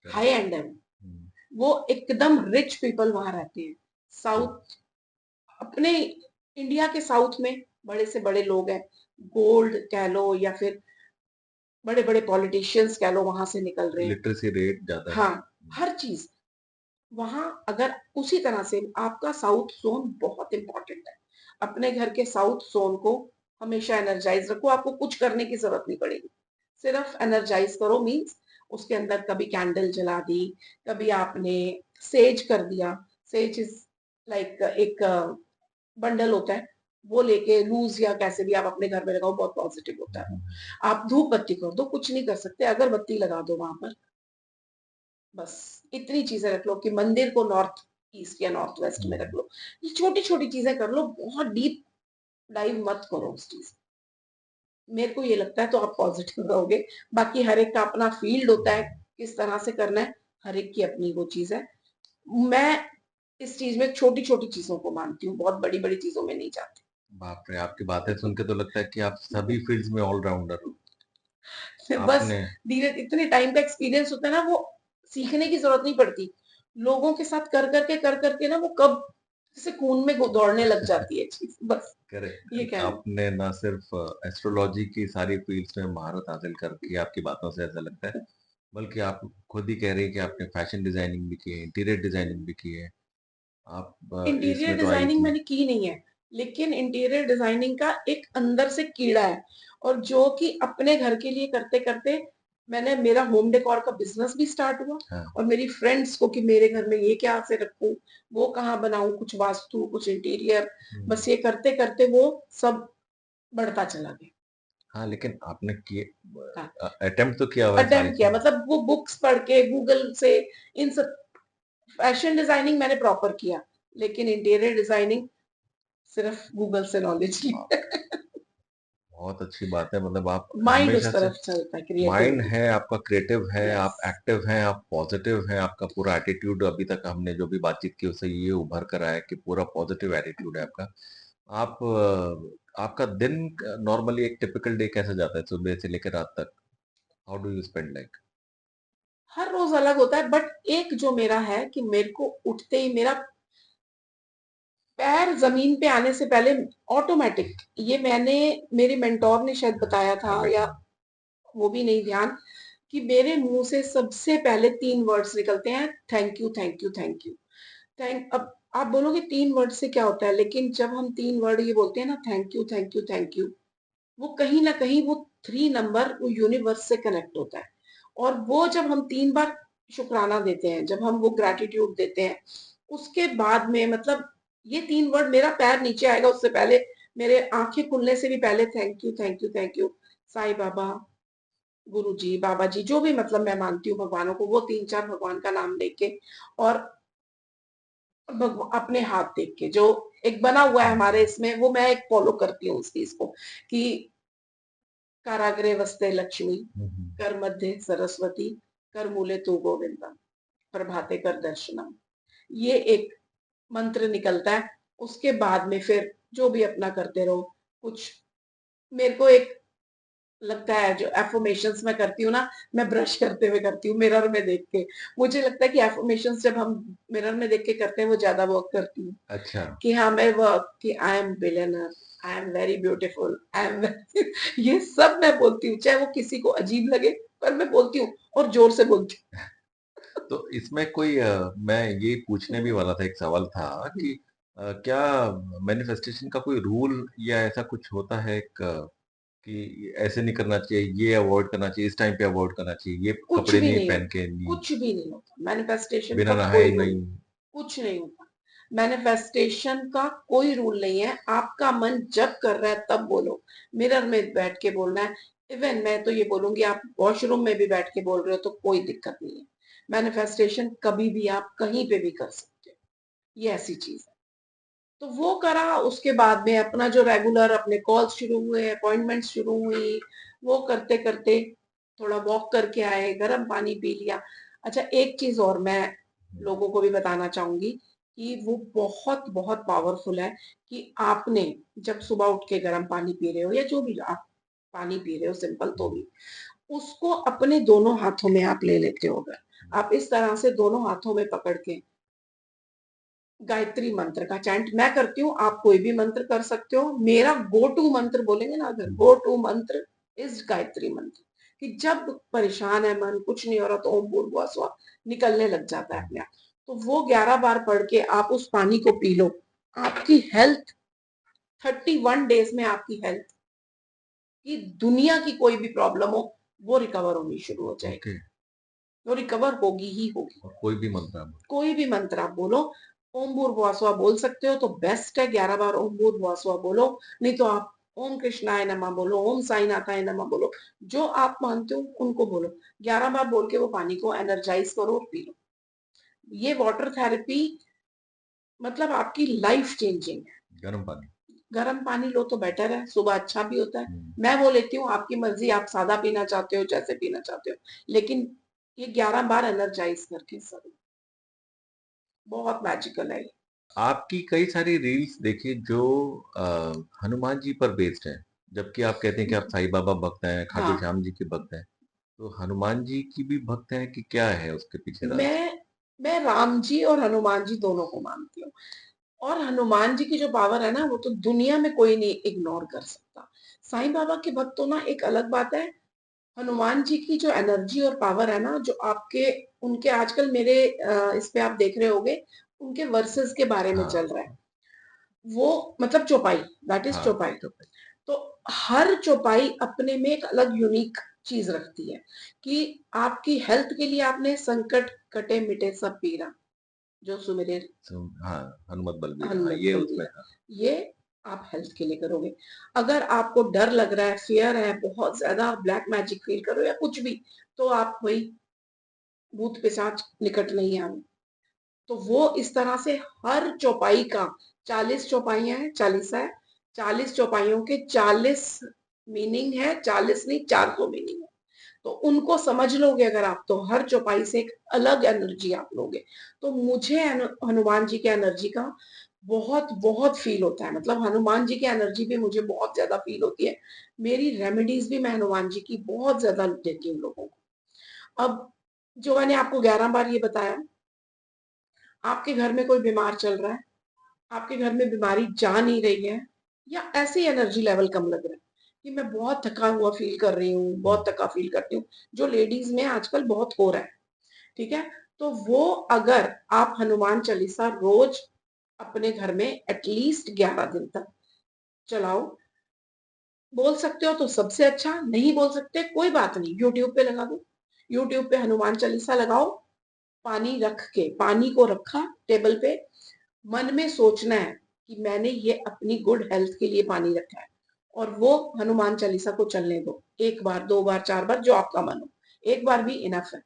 High correct. एंड है हम्म। वो एकदम रिच पीपल वहां रहते हैं। हम्म। साउथ, अपने इंडिया के साउथ में बड़े से बड़े लोग हैं, गोल्ड कह लो या फिर बड़े बड़े पॉलिटिशियंस कह लो, वहां से निकल रहे हैं। लिटरेसी रेट ज्यादा है। हाँ, हर चीज वहां, अगर उसी तरह से आपका साउथ जोन बहुत इंपॉर्टेंट है, अपने घर के साउथ जोन को हमेशा एनर्जाइज रखो, आपको कुछ करने की जरूरत नहीं पड़ेगी, सिर्फ एनर्जाइज करो। मीन्स उसके अंदर कभी कैंडल जला दी, कभी आपने सेज कर दिया, सेज इज लाइक एक बंडल होता है, वो लेके लूज या कैसे भी आप अपने घर में लगाओ, बहुत पॉजिटिव होता है वो। आप धूप बत्ती कर दो, कुछ नहीं कर सकते, अगरबत्ती लगा दो वहां पर, बस इतनी चीजें रख लो, कि मंदिर को नॉर्थ ईस्ट या नॉर्थ वेस्ट में रख लो। ये छोटी छोटी चीजें कर लो, बहुत डीप डाइव मत करो उस चीज, मेरे को ये लगता है तो आप पॉजिटिव रहोगे। बाकी हर एक का अपना फील्ड होता है, किस तरह से करना है, हर एक की अपनी वो चीज है। मैं इस चीज में छोटी छोटी चीजों को मानती हूँ, बहुत बड़ी बड़ी चीजों में नहीं जाती। बाप रे, आपकी बातें सुन के तो लगता है कि आप सभी फील्ड्स में ऑलराउंडर हो। बस आपने धीरे, इतने टाइम का एक्सपीरियंस होता है ना, वो सीखने की जरूरत नहीं पड़ती, लोगों के साथ कर करके ना वो कब जैसे खून में दौड़ने लग जाती है चीज, बस करेक्ट, ये करेक्ट। कहना। आपने ना सिर्फ एस्ट्रोलॉजी की सारी फील्ड्स में महारत हासिल कर की, आपकी बातों से ऐसा लगता है, बल्कि आप खुद ही कह रही है कि आपने फैशन डिजाइनिंग भी की है, इंटीरियर डिजाइनिंग भी की है। आप इंटीरियर इसमें तो आई डिजाइनिंग थी। मैंने की नहीं है, लेकिन इंटीरियर डिजाइनिंग का एक अंदर से कीड़ा है, और जो कि अपने घर के लिए करते करते मैंने मेरा होम डेकोर का बिजनेस भी स्टार्ट हुआ हाँ। और मेरी फ्रेंड्स को कि मेरे घर में ये क्या से रखूं, वो कहाँ बनाऊं, कुछ वास्तु, कुछ इंटीरियर, बस ये करते करते वो सब बढ़ता चला गया। हाँ, लेकिन आपने किए हाँ, अटेम्प्ट तो किया हुआ है सारी अटेम्प्ट किया, चीज़। मतलब वो बुक्स पढ़ के गूगल से, इन सब, फैशन डिजाइनिंग मैंने प्रॉपर किया, लेकिन इंटीरियर डिजाइनिंग सिर्फ गूगल से नॉलेज ली। वाह! बहुत अच्छी बात है, मतलब आप माइंड हमेशा उस से तरफ चलता है, माइंड क्रिएटिविटी। है आपका, क्रिएटिव है, यस। आप एक्टिव हैं, आप पॉजिटिव हैं, आपका पूरा एटीट्यूड अभी तक हमने जो भी बातचीत की उससे ये उभर कर आया है कि पूरा पॉजिटिव एटीट्यूड है आपका। आप आपका दिन नॉर्मली एक टिपिकल डे कैसे जाता है सुबह से लेकर रात तक? How do you spend like? हर रोज अलग होता है, बट एक जो मेरा है कि मेरे को उठते ही मेरा पैर जमीन पे आने से पहले ऑटोमेटिक, ये मैंने, मेरी मेंटोर ने शायद बताया था या वो भी नहीं ध्यान, कि मेरे मुंह से सबसे पहले 3 वर्ड्स निकलते हैं, thank you thank you thank you. Thank, अब आप बोलोगे 3 वर्ड से क्या होता है, लेकिन जब हम 3 वर्ड ये बोलते हैं ना, thank you thank you thank you, वो कहीं ना कहीं वो 3 नंबर वो यूनिवर्स से कनेक्ट होता है। और वो जब हम 3 बार शुक्राना देते हैं, जब हम वो ग्रैटिट्यूड देते हैं, उसके बाद में मतलब ये 3 वर्ड, मेरा पैर नीचे आएगा उससे पहले, मेरे आंखें खुलने से भी पहले thank you thank you thank you, Sai Baba, guru ji, बाबा जी, जो भी मतलब मैं मानती हूँ भगवानों को, वो 3-4 भगवान का नाम लेके, और अपने हाथ देख के, जो एक बना हुआ है हमारे इसमें, वो मैं एक फॉलो करती हूँ उस चीज को, कि काराग्रे वस्ते लक्ष्मी, कर मध्य सरस्वती, कर मूले तू गोविंदम, प्रभाते कर दर्शनम, ये एक मंत्र निकलता है। उसके बाद में फिर जो भी अपना करते रहो। कुछ मेरे को एक लगता है, जो एफर्मेशंस मैं करती हूँ ना, मैं ब्रश करते हुए करती हूँ मिरर में देख के, मुझे लगता है कि एफर्मेशंस जब हम मिरर में देख के करते हैं वो ज्यादा वर्क करती हूँ, अच्छा। कि हाँ मैं वर्क, कि I am billionaire, I am very beautiful, I am ये सब मैं बोलती हूँ, चाहे वो किसी को अजीब लगे, पर मैं बोलती हूँ और जोर से बोलती तो इसमें कोई मैं ये पूछने भी हूँ। वाला था, एक सवाल था कि क्या मैनिफेस्टेशन का कोई रूल या ऐसा कुछ होता है कि ऐसे नहीं करना चाहिए, ये अवॉइड करना चाहिए, इस टाइम पे अवॉइड करना चाहिए, ये कुछ कपड़े भी नहीं नहीं पहन होता, के नहीं, कुछ भी नहीं होता मैनिफेस्टेशन बिना का नहाए कोई रूल, नहीं? कुछ नहीं होता। मैनिफेस्टेशन का कोई रूल नहीं है, आपका मन जब कर रहा है तब बोलो, मिरर में बैठ के बोलना है। इवन मैं तो ये बोलूंगी, आप वॉशरूम में भी बैठ के बोल रहे हो तो कोई दिक्कत नहीं है। मैनिफेस्टेशन कभी भी आप कहीं पे भी कर सकते हो, ये ऐसी चीज है। तो वो करा, उसके बाद में अपना जो रेगुलर अपने कॉल्स शुरू हुए, अपॉइंटमेंट्स शुरू हुई, वो करते करते थोड़ा वॉक करके आए, गर्म पानी पी लिया। अच्छा, एक चीज और मैं लोगों को भी बताना चाहूंगी, कि वो बहुत बहुत पावरफुल है, कि आपने जब सुबह उठ के गर्म पानी पी रहे हो, या जो भी आप पानी पी रहे हो सिंपल, तो भी उसको अपने दोनों हाथों में आप ले लेते हो। अगर आप इस तरह से दोनों हाथों में पकड़ के गायत्री मंत्र का चैंट मैं करती हूँ, आप कोई भी मंत्र कर सकते हो। मेरा गो टू मंत्र बोलेंगे ना, अगर गो टू मंत्र इज गायत्री मंत्र, कि जब परेशान है मन, कुछ नहीं हो रहा, तो ओम भूर्भुवः स्वः निकलने लग जाता है अपने आप। तो वो 11 बार पढ़ के आप उस पानी को पी लो, आपकी हेल्थ 31 डेज में, आपकी हेल्थ की दुनिया की कोई भी प्रॉब्लम हो, वो रिकवर होनी शुरू हो जाएगी, ओके। वो रिकवर होगी ही होगी। और कोई भी मंत्र आप कोई भी मंत्र आप बोलो, ओम भूर्भुवः स्वः बोल सकते हो तो बेस्ट है, 11 बार ओम भूर्भुवः स्वः बोलो, नहीं तो आप ओम कृष्णाय नमः बोलो, ओम साईनाथाय नमः बोलो, जो आप मानते हो उनको बोलो। 11 बार बोल के वो पानी को एनर्जाइज करो और पी लो। ये वाटर थेरेपी मतलब आपकी लाइफ चेंजिंग है। गर्म पानी? गर्म पानी लो तो बेटर है, सुबह अच्छा भी होता है। हम्म। मैं वो लेती हूँ, आपकी मर्जी, आप सादा पीना चाहते हो, जैसे पीना चाहते हो, लेकिन ये 11 बार एनर्जाइज करके सब, बहुत मैजिकल है ये। आपकी कई सारी रील्स देखी जो अ, हनुमान जी पर बेस्ड है, जबकि आप कहते हैं कि आप साईं बाबा भक्त हैं, खाटू हाँ, श्याम जी के भक्त हैं, तो हनुमान जी की भी भक्त हैं कि क्या है उसके पीछे राज? मैं राम जी और हनुमान जी दोनों को मानती हूँ। और हनुमान जी की जो पावर है ना, वो तो दुनिया में कोई नहीं इग्नोर कर सकता। साईं बाबा के भक्त होना एक अलग बात है। हनुमान जी की जो एनर्जी और पावर है ना, जो आपके, उनके आजकल मेरे इस पे आप देख रहे होगे, उनके वर्सेस के बारे में हाँ। चल रहा है। वो मतलब चौपाई, दैट इज हाँ, चौपाई। चुप है। तो हर चौपाई अपने में एक अलग यूनिक चीज रखती है कि आपकी हेल्थ के लिए आपने संकट कटे मिटे सब पीरा, जो सुमेरे हाँ, हनुमत बलबीरा, हाँ, हनुमत ये उसमें बलबीरा, था। ये आप हेल्थ के लिए करोगे। अगर आपको डर लग रहा है, फियर है बहुत ज्यादा, ब्लैक मैजिक फील करो या कुछ भी, तो आप वही भूत पिशाच निकट नहीं आवे, तो वो इस तरह से हर चौपाई का 40 चौपाइयां हैं, 40 है, 40 चौपाइयों के 40 मीनिंग है, 40 नहीं 400 मीनिंग है। तो उनको समझ लोगे अगर आप, तो हर चौपाई से एक अलग एनर्जी आप लोगे। तो मुझे हनुमान जी के एनर्जी का बहुत बहुत फील होता है, मतलब हनुमान जी की एनर्जी भी मुझे बहुत ज्यादा फील होती है। मेरी रेमेडीज भी मैं हनुमान जी की बहुत ज्यादा देती हूँ लोगों को। अब जो मैंने आपको 11 बार ये बताया, आपके घर में कोई बीमार चल रहा है, आपके घर में बीमारी जा नहीं रही है, या ऐसे एनर्जी लेवल कम लग रहा है कि मैं बहुत थका हुआ फील कर रही हूँ, बहुत थका फील करती हूँ, जो लेडीज में आजकल बहुत हो रहा है, ठीक है, तो वो अगर आप हनुमान चालीसा रोज अपने घर में एटलीस्ट 11 दिन तक चलाओ, बोल सकते हो तो सबसे अच्छा, नहीं बोल सकते कोई बात नहीं, यूट्यूब पे लगा दो, यूट्यूब पे हनुमान चालीसा लगाओ, पानी रख के, पानी को रखा टेबल पे, मन में सोचना है कि मैंने ये अपनी गुड हेल्थ के लिए पानी रखा है, और वो हनुमान चालीसा को चलने दो, एक बार, दो बार, चार बार, जो आपका मन हो, एक बार भी इनफ है।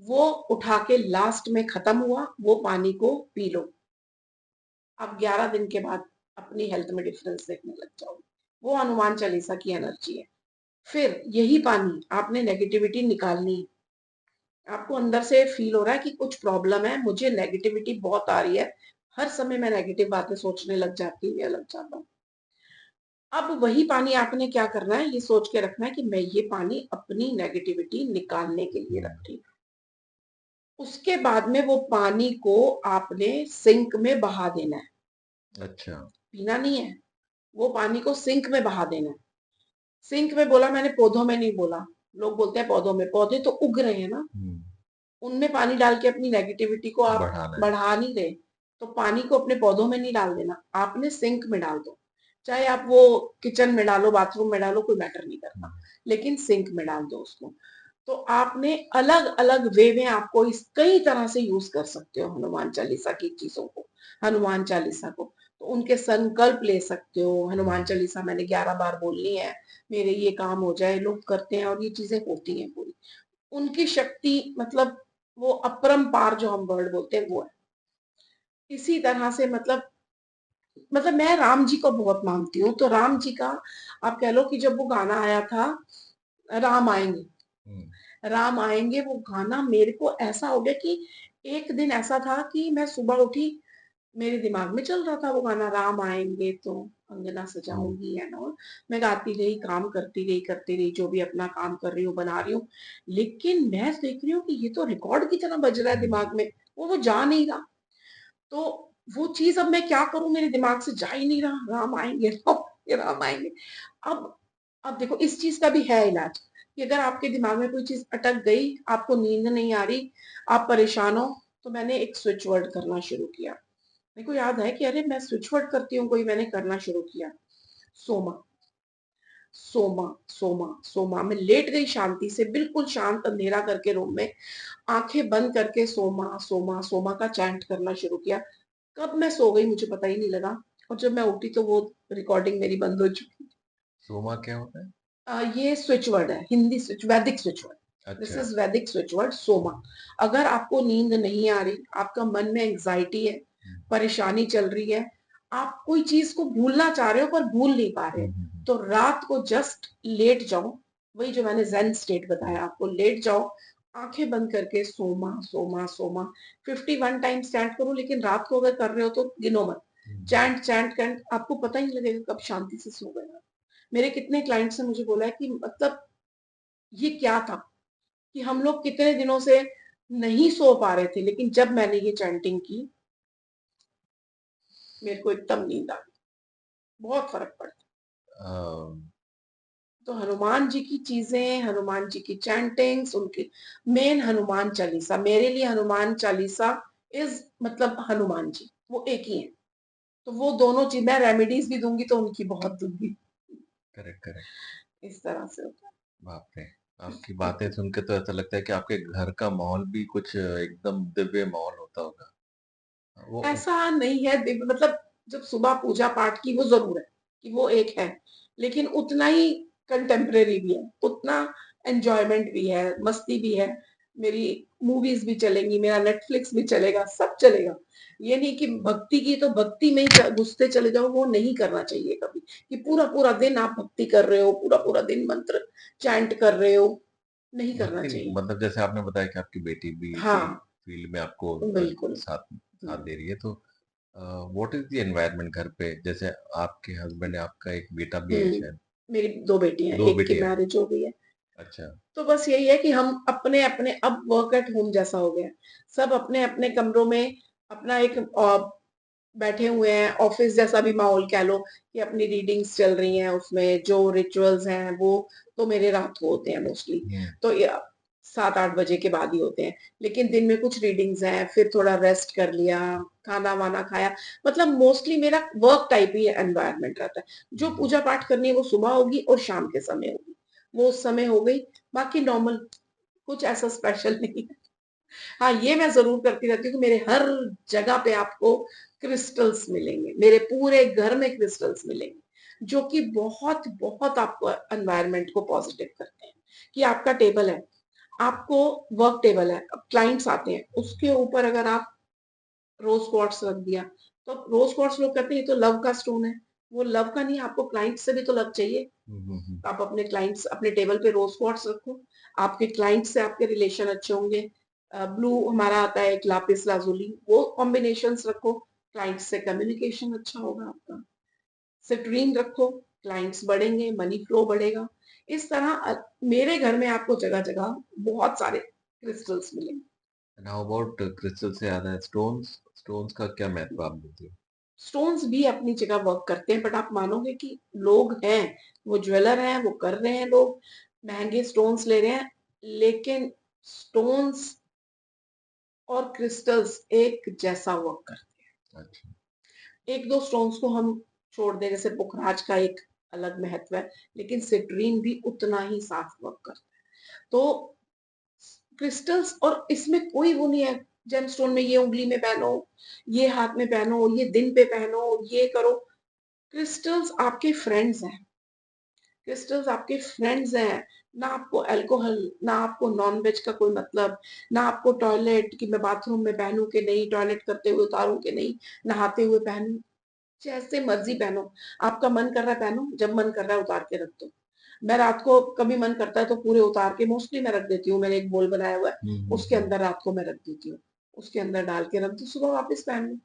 वो उठा के लास्ट में खत्म हुआ, वो पानी को पी लो, आप 11 दिन के बाद अपनी हेल्थ में डिफरेंस देखने लग जाओगे। वो हनुमान चालीसा की एनर्जी है। फिर यही पानी आपने नेगेटिविटी निकालनी है, आपको अंदर से फील हो रहा है कि कुछ प्रॉब्लम है, मुझे नेगेटिविटी बहुत आ रही है, हर समय मैं नेगेटिव बातें सोचने लग जाती हूँ या लग जाता हूँ। अब वही पानी आपने क्या करना है, ये सोच के रखना है कि मैं ये पानी अपनी नेगेटिविटी निकालने के लिए रख रही हूँ। उसके बाद में वो पानी को आपने सिंक में बहा देना है, अच्छा। पीना नहीं है, वो पानी को सिंक में बहा देना है। सिंक में बोला मैंने, पौधों में नहीं बोला, लोग बोलते हैं पौधों में, पौधे तो उग रहे हैं ना, उनमें पानी डाल के अपनी नेगेटिविटी को आप बढ़ाना है। बढ़ा नहीं रहे, तो पानी को अपने पौधों में नहीं डाल देना, आपने सिंक में डाल दो, चाहे आप वो किचन में डालो, बाथरूम में डालो, कोई मैटर नहीं करता, लेकिन सिंक में डाल दो उसको। तो आपने अलग अलग वे में आपको इस कई तरह से यूज कर सकते हो हनुमान चालीसा की चीजों को, हनुमान चालीसा को, तो उनके संकल्प ले सकते हो, हनुमान चालीसा मैंने 11 बार बोलनी है, मेरे ये काम हो जाए, लोग करते हैं और ये चीजें होती हैं पूरी। उनकी शक्ति मतलब वो अपरंपार जो हम वर्ड बोलते हैं वो है। इसी तरह से मतलब मैं राम जी को बहुत मानती हूँ, तो राम जी का आप कह लो कि जब वो गाना आया था, राम आएंगे, राम आएंगे, वो गाना मेरे को ऐसा हो गया कि एक दिन ऐसा था कि मैं सुबह उठी, मेरे दिमाग में चल रहा था वो गाना, राम आएंगे तो अंगना सजाऊंगी है ना, मैं गाती रही, काम करती रही, जो भी अपना काम कर रही हूँ, बना रही हूँ, लेकिन मैं देख रही हूँ कि ये तो रिकॉर्ड की तरह बज रहा है दिमाग में, वो जा नहीं रहा। तो वो चीज अब मैं क्या करूं, मेरे दिमाग से जा ही नहीं रहा, राम आएंगे, राम आएंगे, राम आएंगे। अब अब देखो इस चीज का भी है इलाज, कि अगर आपके दिमाग में कोई चीज अटक गई, आपको नींद नहीं आ रही, आप परेशान हो, तो मैंने एक स्विच वर्ड करना शुरू किया। मेरे को याद है कि अरे मैं स्विच वर्ड करती हूँ कोई, मैंने करना शुरू किया, सोमा, सोमा, सोमा, सोमा। मैं लेट गई शांति से, बिल्कुल शांत अंधेरा करके रूम में, आंखें बंद करके सोमा, सोमा, सोमा का चैंट करना शुरू किया। कब मैं सो गई मुझे पता ही नहीं लगा, और जब मैं उठी तो वो रिकॉर्डिंग मेरी बंद हो चुकी। सोमा क्या होता है? ये स्विच वर्ड है, हिंदी स्विच, वैदिक स्विच वर्ड, दिस अच्छा। इज वैदिक स्विच वर्ड सोमा। अगर आपको नींद नहीं आ रही, आपका मन में एंजाइटी है, परेशानी चल रही है, आप कोई चीज को भूलना चाह रहे हो पर भूल नहीं पा रहे, तो रात को जस्ट लेट जाओ, वही जो मैंने जेन स्टेट बताया आपको, लेट जाओ, आंखें बंद करके सोमा, सोमा, सोमा 51 टाइम्स चैंट करो, लेकिन रात को अगर कर रहे हो तो गिनो मत, चैंट चैंट चैंट, आपको पता ही नहीं लगेगा कब शांति से सो गए। मेरे कितने क्लाइंट्स ने मुझे बोला है कि मतलब ये क्या था, कि हम लोग कितने दिनों से नहीं सो पा रहे थे, लेकिन जब मैंने ये चैंटिंग की, मेरे को एकदम नींद आ गई, बहुत फर्क पड़ता। तो हनुमान जी की चीजें, हनुमान जी की चैंटिंग्स, उनकी मेन हनुमान चालीसा, मेरे लिए हनुमान चालीसा इज मतलब हनुमान जी, वो एक ही है। तो वो दोनों चीज, मैं रेमेडीज भी दूंगी तो उनकी बहुत दूंगी, करेक्ट, करेक्ट। इस तरह से होता है। बाप रे! आपकी बातें सुन के तो ऐसा लगता है कि आपके घर का माहौल भी कुछ एकदम दिव्य माहौल होता होगा। वो ऐसा नहीं है मतलब जब सुबह पूजा पाठ की वो जरूर है कि वो एक है, लेकिन उतना ही कंटेम्परेरी भी है, उतना एंजॉयमेंट भी है, मस्ती भी है, मेरी मूवीज भी चलेंगी, मेरा नेटफ्लिक्स भी चलेगा, सब चलेगा। ये नहीं कि भक्ति की तो भक्ति में ही घुसते चले जाओ, वो नहीं करना चाहिए कभी कि पूरा पूरा दिन आप भक्ति कर रहे हो, पूरा पूरा दिन मंत्र चैंट कर रहे हो, नहीं करना भक्ति नहीं, चाहिए। मतलब जैसे आपने बताया कि आपकी बेटी भी इसी हाँ, फील्ड में आपको बिल्कुल। साथ साथ हम्म, दे रही है, तो व्हाट इज द एनवायरनमेंट घर पे? जैसे आपके हस्बैंड है, आपका एक बेटा भी है शायद, मेरी दो बेटियां हैं, दो एक की बेटियां हैं। मैरिज हो गई है। अच्छा। तो बस यही है कि हम अपने अपने अब वर्क एट होम जैसा हो गया है। सब अपने अपने कमरों में अपना एक बैठे हुए हैं, ऑफिस जैसा भी माहौल कह लो कि अपनी रीडिंग्स चल रही हैं, उसमें जो रिचुअल्स हैं वो तो मेरे रात को होते हैं मोस्टली। हम्म। तो 7-8 बजे के बाद ही होते हैं, लेकिन दिन में कुछ रीडिंग्स हैं, फिर थोड़ा रेस्ट कर लिया, खाना वाना खाया। मतलब मोस्टली मेरा वर्क टाइप ही एनवायरनमेंट रहता है। जो हम्म। पूजा पाठ करनी है वो सुबह होगी और शाम के समय होगी, वो उस समय हो गई। बाकी नॉर्मल, कुछ ऐसा स्पेशल नहीं है। हाँ, ये मैं जरूर करती रहती हूँ कि मेरे हर जगह पे आपको क्रिस्टल्स मिलेंगे, मेरे पूरे घर में क्रिस्टल्स मिलेंगे, जो कि बहुत बहुत आपको एनवायरनमेंट को पॉजिटिव करते हैं। कि आपका टेबल है, आपको वर्क टेबल है, अब क्लाइंट्स आते हैं, उसके ऊपर अगर आप रोज क्वार्ट्स रख दिया, तो रोज क्वार्ट्स लोग कहते हैं ये तो लव का स्टोन है। वो लव का नहीं, आपको क्लाइंट से भी तो लव चाहिए। हम्म। आप अपने क्लाइंट्स अपने टेबल पे रोज क्वार्ट्स रखो, आपके क्लाइंट से आपके रिलेशन अच्छे होंगे। ब्लू हमारा आता है एक लापिस लाजुली, वो कॉम्बिनेशंस रखो, क्लाइंट से कम्युनिकेशन अच्छा होगा आपका। सिट्रीन रखो, क्लाइंट्स बढ़ेंगे, मनी फ्लो बढ़ेगा। इस तरह मेरे घर में आपको जगह जगह बहुत सारे क्रिस्टल्स मिलेंगे। एंड हाउ अबाउट क्रिस्टल से ज्यादा स्टोन्स? स्टोन्स का क्या महत्व आप देते हो? स्टोन्स भी अपनी जगह वर्क करते हैं, बट आप मानोगे कि लोग हैं, वो ज्वेलर हैं, वो कर रहे हैं, लोग महंगे स्टोन्स ले रहे हैं, लेकिन स्टोन्स और क्रिस्टल्स एक जैसा वर्क करते अच्छा। हैं। एक दो स्टोन्स को हम छोड़ दें, जैसे पुखराज का एक अलग महत्व है, लेकिन सिट्रीन भी उतना ही साफ वर्क करता है। तो क्रिस्टल्स, और इसमें कोई वो नहीं है जेमस्टोन में ये उंगली में पहनो, ये हाथ में पहनो, ये दिन पे पहनो, ये करो। क्रिस्टल्स आपके फ्रेंड्स हैं, क्रिस्टल्स आपके फ्रेंड्स हैं। ना आपको अल्कोहल, ना आपको नॉन वेज का कोई मतलब, ना आपको टॉयलेट कि मैं बाथरूम में पहनूं कि नहीं, टॉयलेट करते हुए उतारूं कि नहीं, नहाते हुए पहनूं, जैसे मर्जी पहनो। आपका मन कर रहा है पहनो, जब मन कर रहा है उतार के रख दो। मैं रात को कभी मन करता है तो पूरे उतार के मोस्टली मैं रख देती हूँ, मैंने एक बोल बनाया हुआ है, उसके हम्म। अंदर रात को मैं रख देती हूँ, उसके अंदर डाल के रख दो, सुबह वापस पहन लो।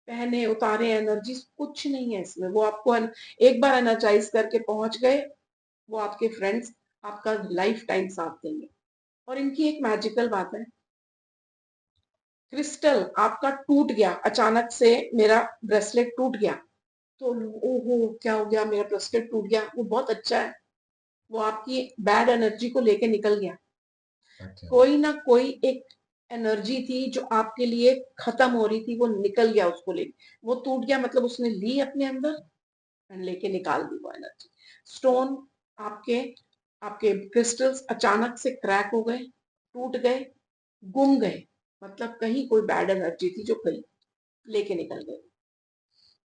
पहने उतारे एनर्जी कुछ नहीं है इसमें, वो आपको एक बार एनर्जाइज करके पहुंच गए, वो आपके फ्रेंड्स आपका लाइफ टाइम साथ देंगे। और इनकी एक मैजिकल बात है, क्रिस्टल आपका टूट गया अचानक से, मेरा ब्रेसलेट टूट गया, तो ओहो क्या हो गया, मेरा ब्रेसलेट टूट गया, वो बहुत अच्छा है, वो आपकी बैड एनर्जी को लेके निकल गया। अच्छा। कोई ना कोई एक एनर्जी थी जो आपके लिए खत्म हो रही थी, वो निकल गया उसको लेके, वो टूट गया मतलब उसने ली अपने अंदर एंड लेके निकाल दी वो एनर्जी। स्टोन आपके आपके क्रिस्टल्स अचानक से क्रैक हो गए, टूट गए, गुम गए, मतलब कहीं कोई बैड एनर्जी थी जो कहीं लेके निकल गई।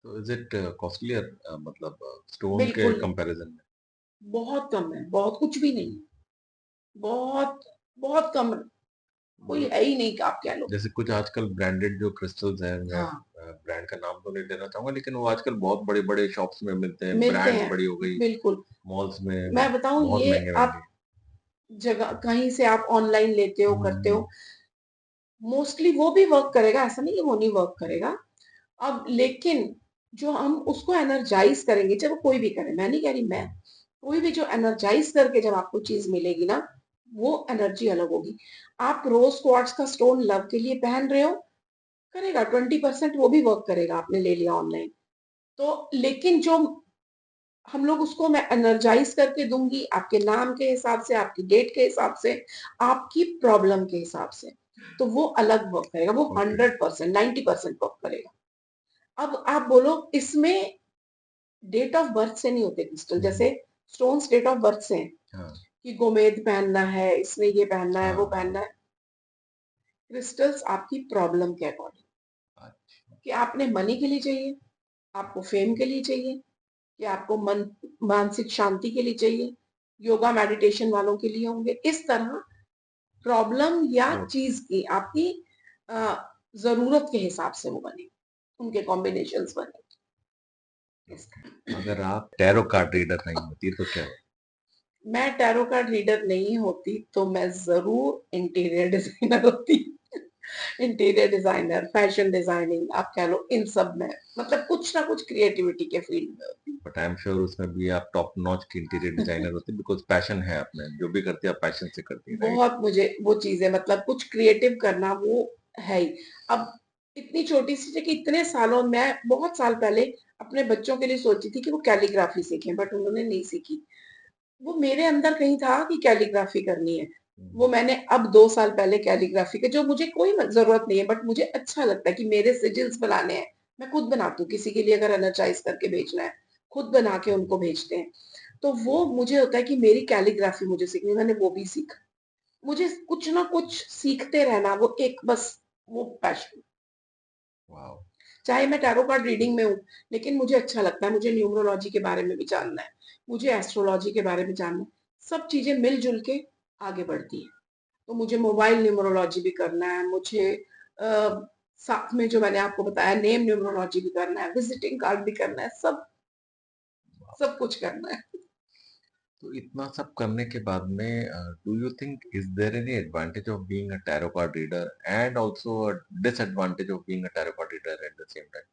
तो इज इट कॉस्टलियर, मतलब स्टोन के बिल्कुल नहीं, कंपैरिजन में? बहुत कम है, बहुत कुछ भी नहीं, बहुत बहुत कम, कोई मतलब है ही नहीं, आप कह लो। जैसे कुछ आजकल ब्रांडेड जो क्रिस्टल्स हैं, मैं हाँ, ब्रांड का नाम तो नहीं लेना चाहूंगा, लेकिन वो आजकल बहुत बड़े बड़े शॉप्स में मिलते हैं, मिलते ब्रांड्स हैं, बड़ी हो गई, बिल्कुल। मॉल्स में मैं बताऊं, बहुत ये महंगे आप महंगे। जगह कहीं से आप ऑनलाइन लेते हो करते हम्म। हो, मोस्टली वो भी वर्क करेगा, ऐसा नहीं है वो नहीं वर्क करेगा। अब लेकिन जो हम उसको एनर्जाइज करेंगे, जब कोई भी करे, मैं नहीं कह रही मैं, कोई भी जो एनर्जाइज करके जब आपको चीज मिलेगी ना, वो एनर्जी अलग होगी। आप रोज क्वार्ट्स का स्टोन लव के लिए पहन रहे हो, करेगा 20% वो भी वर्क करेगा, आपने ले लिया ऑनलाइन तो। लेकिन जो हम लोग उसको मैं एनर्जाइज करके दूंगी आपके नाम के हिसाब से, आपकी डेट के हिसाब से, आपकी प्रॉब्लम के हिसाब से, तो वो अलग वर्क करेगा, वो ओके। 100% 90% वर्क करेगा। अब आप बोलो इसमें डेट ऑफ बर्थ से नहीं होते क्रिस्टल, हम्म। जैसे स्टोन्स डेट ऑफ बर्थ से हैं हाँ। कि गोमेद पहनना है, इसमें ये पहनना है, हाँ, वो हाँ। पहनना है। क्रिस्टल्स आपकी प्रॉब्लम के अकॉर्डिंग, अच्छा। कि आपने मनी के लिए चाहिए, आपको फेम के लिए चाहिए, कि आपको मानसिक शांति के लिए चाहिए, योगा मेडिटेशन वालों के लिए होंगे। इस तरह प्रॉब्लम या तो चीज की आपकी जरूरत के हिसाब से वो बने, उनके कॉम्बिनेशंस बने। इस अगर आप टैरो कार्ड रीडर नहीं होती तो क्या होता? मैं टैरो कार्ड रीडर नहीं होती तो मैं जरूर इंटीरियर डिजाइनर होती। इंटीरियर डिजाइनर, फैशन डिजाइनिंग आप कह लो, इन सब में मतलब कुछ ना कुछ क्रिएटिविटी के फील्ड में होती। बट आई एम श्योर उसमें भी आप टॉप नॉच की इंटीरियर डिजाइनर होते, बिकॉज पैशन है, आपने जो भी करती है आप पैशन से करती है, राइट? बहुत मुझे वो चीजें मतलब कुछ क्रिएटिव करना वो है ही। अब इतनी छोटी सी कि इतने सालों, मैं बहुत साल पहले अपने बच्चों के लिए सोची थी कि वो कैलीग्राफी सीखें, बट उन्होंने नहीं सीखी। वो मेरे अंदर कहीं था कि कैलीग्राफी करनी है। वो मैंने अब 2 साल पहले कैलीग्राफी के, जो मुझे कोई जरूरत नहीं है बट मुझे अच्छा लगता है कि मेरे सिजिल्स बनाने हैं, मैं खुद बनाती हूँ। किसी के लिए अगर एनर्जाइज करके भेजना है, खुद बना के उनको भेजते हैं। तो वो मुझे होता है कि मेरी कैलीग्राफी मुझे सीखनी, मैंने वो भी सीखा। मुझे कुछ ना कुछ सीखते रहना, वो एक बस वो पैशन। वाओ। चाहे मैं टैरो कार्ड रीडिंग में हूँ, लेकिन मुझे अच्छा लगता है, मुझे न्यूमरोलॉजी के बारे में भी जानना है, मुझे एस्ट्रोलॉजी के बारे में जानना है। सब चीजें मिलजुल के आगे बढ़ती है। तो मुझे मोबाइल न्यूमरोलॉजी भी करना है, मुझे साथ में जो मैंने आपको बताया नेम न्यूमरोलॉजी भी करना है, विजिटिंग कार्ड भी करना है, सब सब कुछ करना है। तो इतना सब करने के बाद में do you think is there any advantage of being a tarot card reader and also a disadvantage of being a tarot card reader at the same time?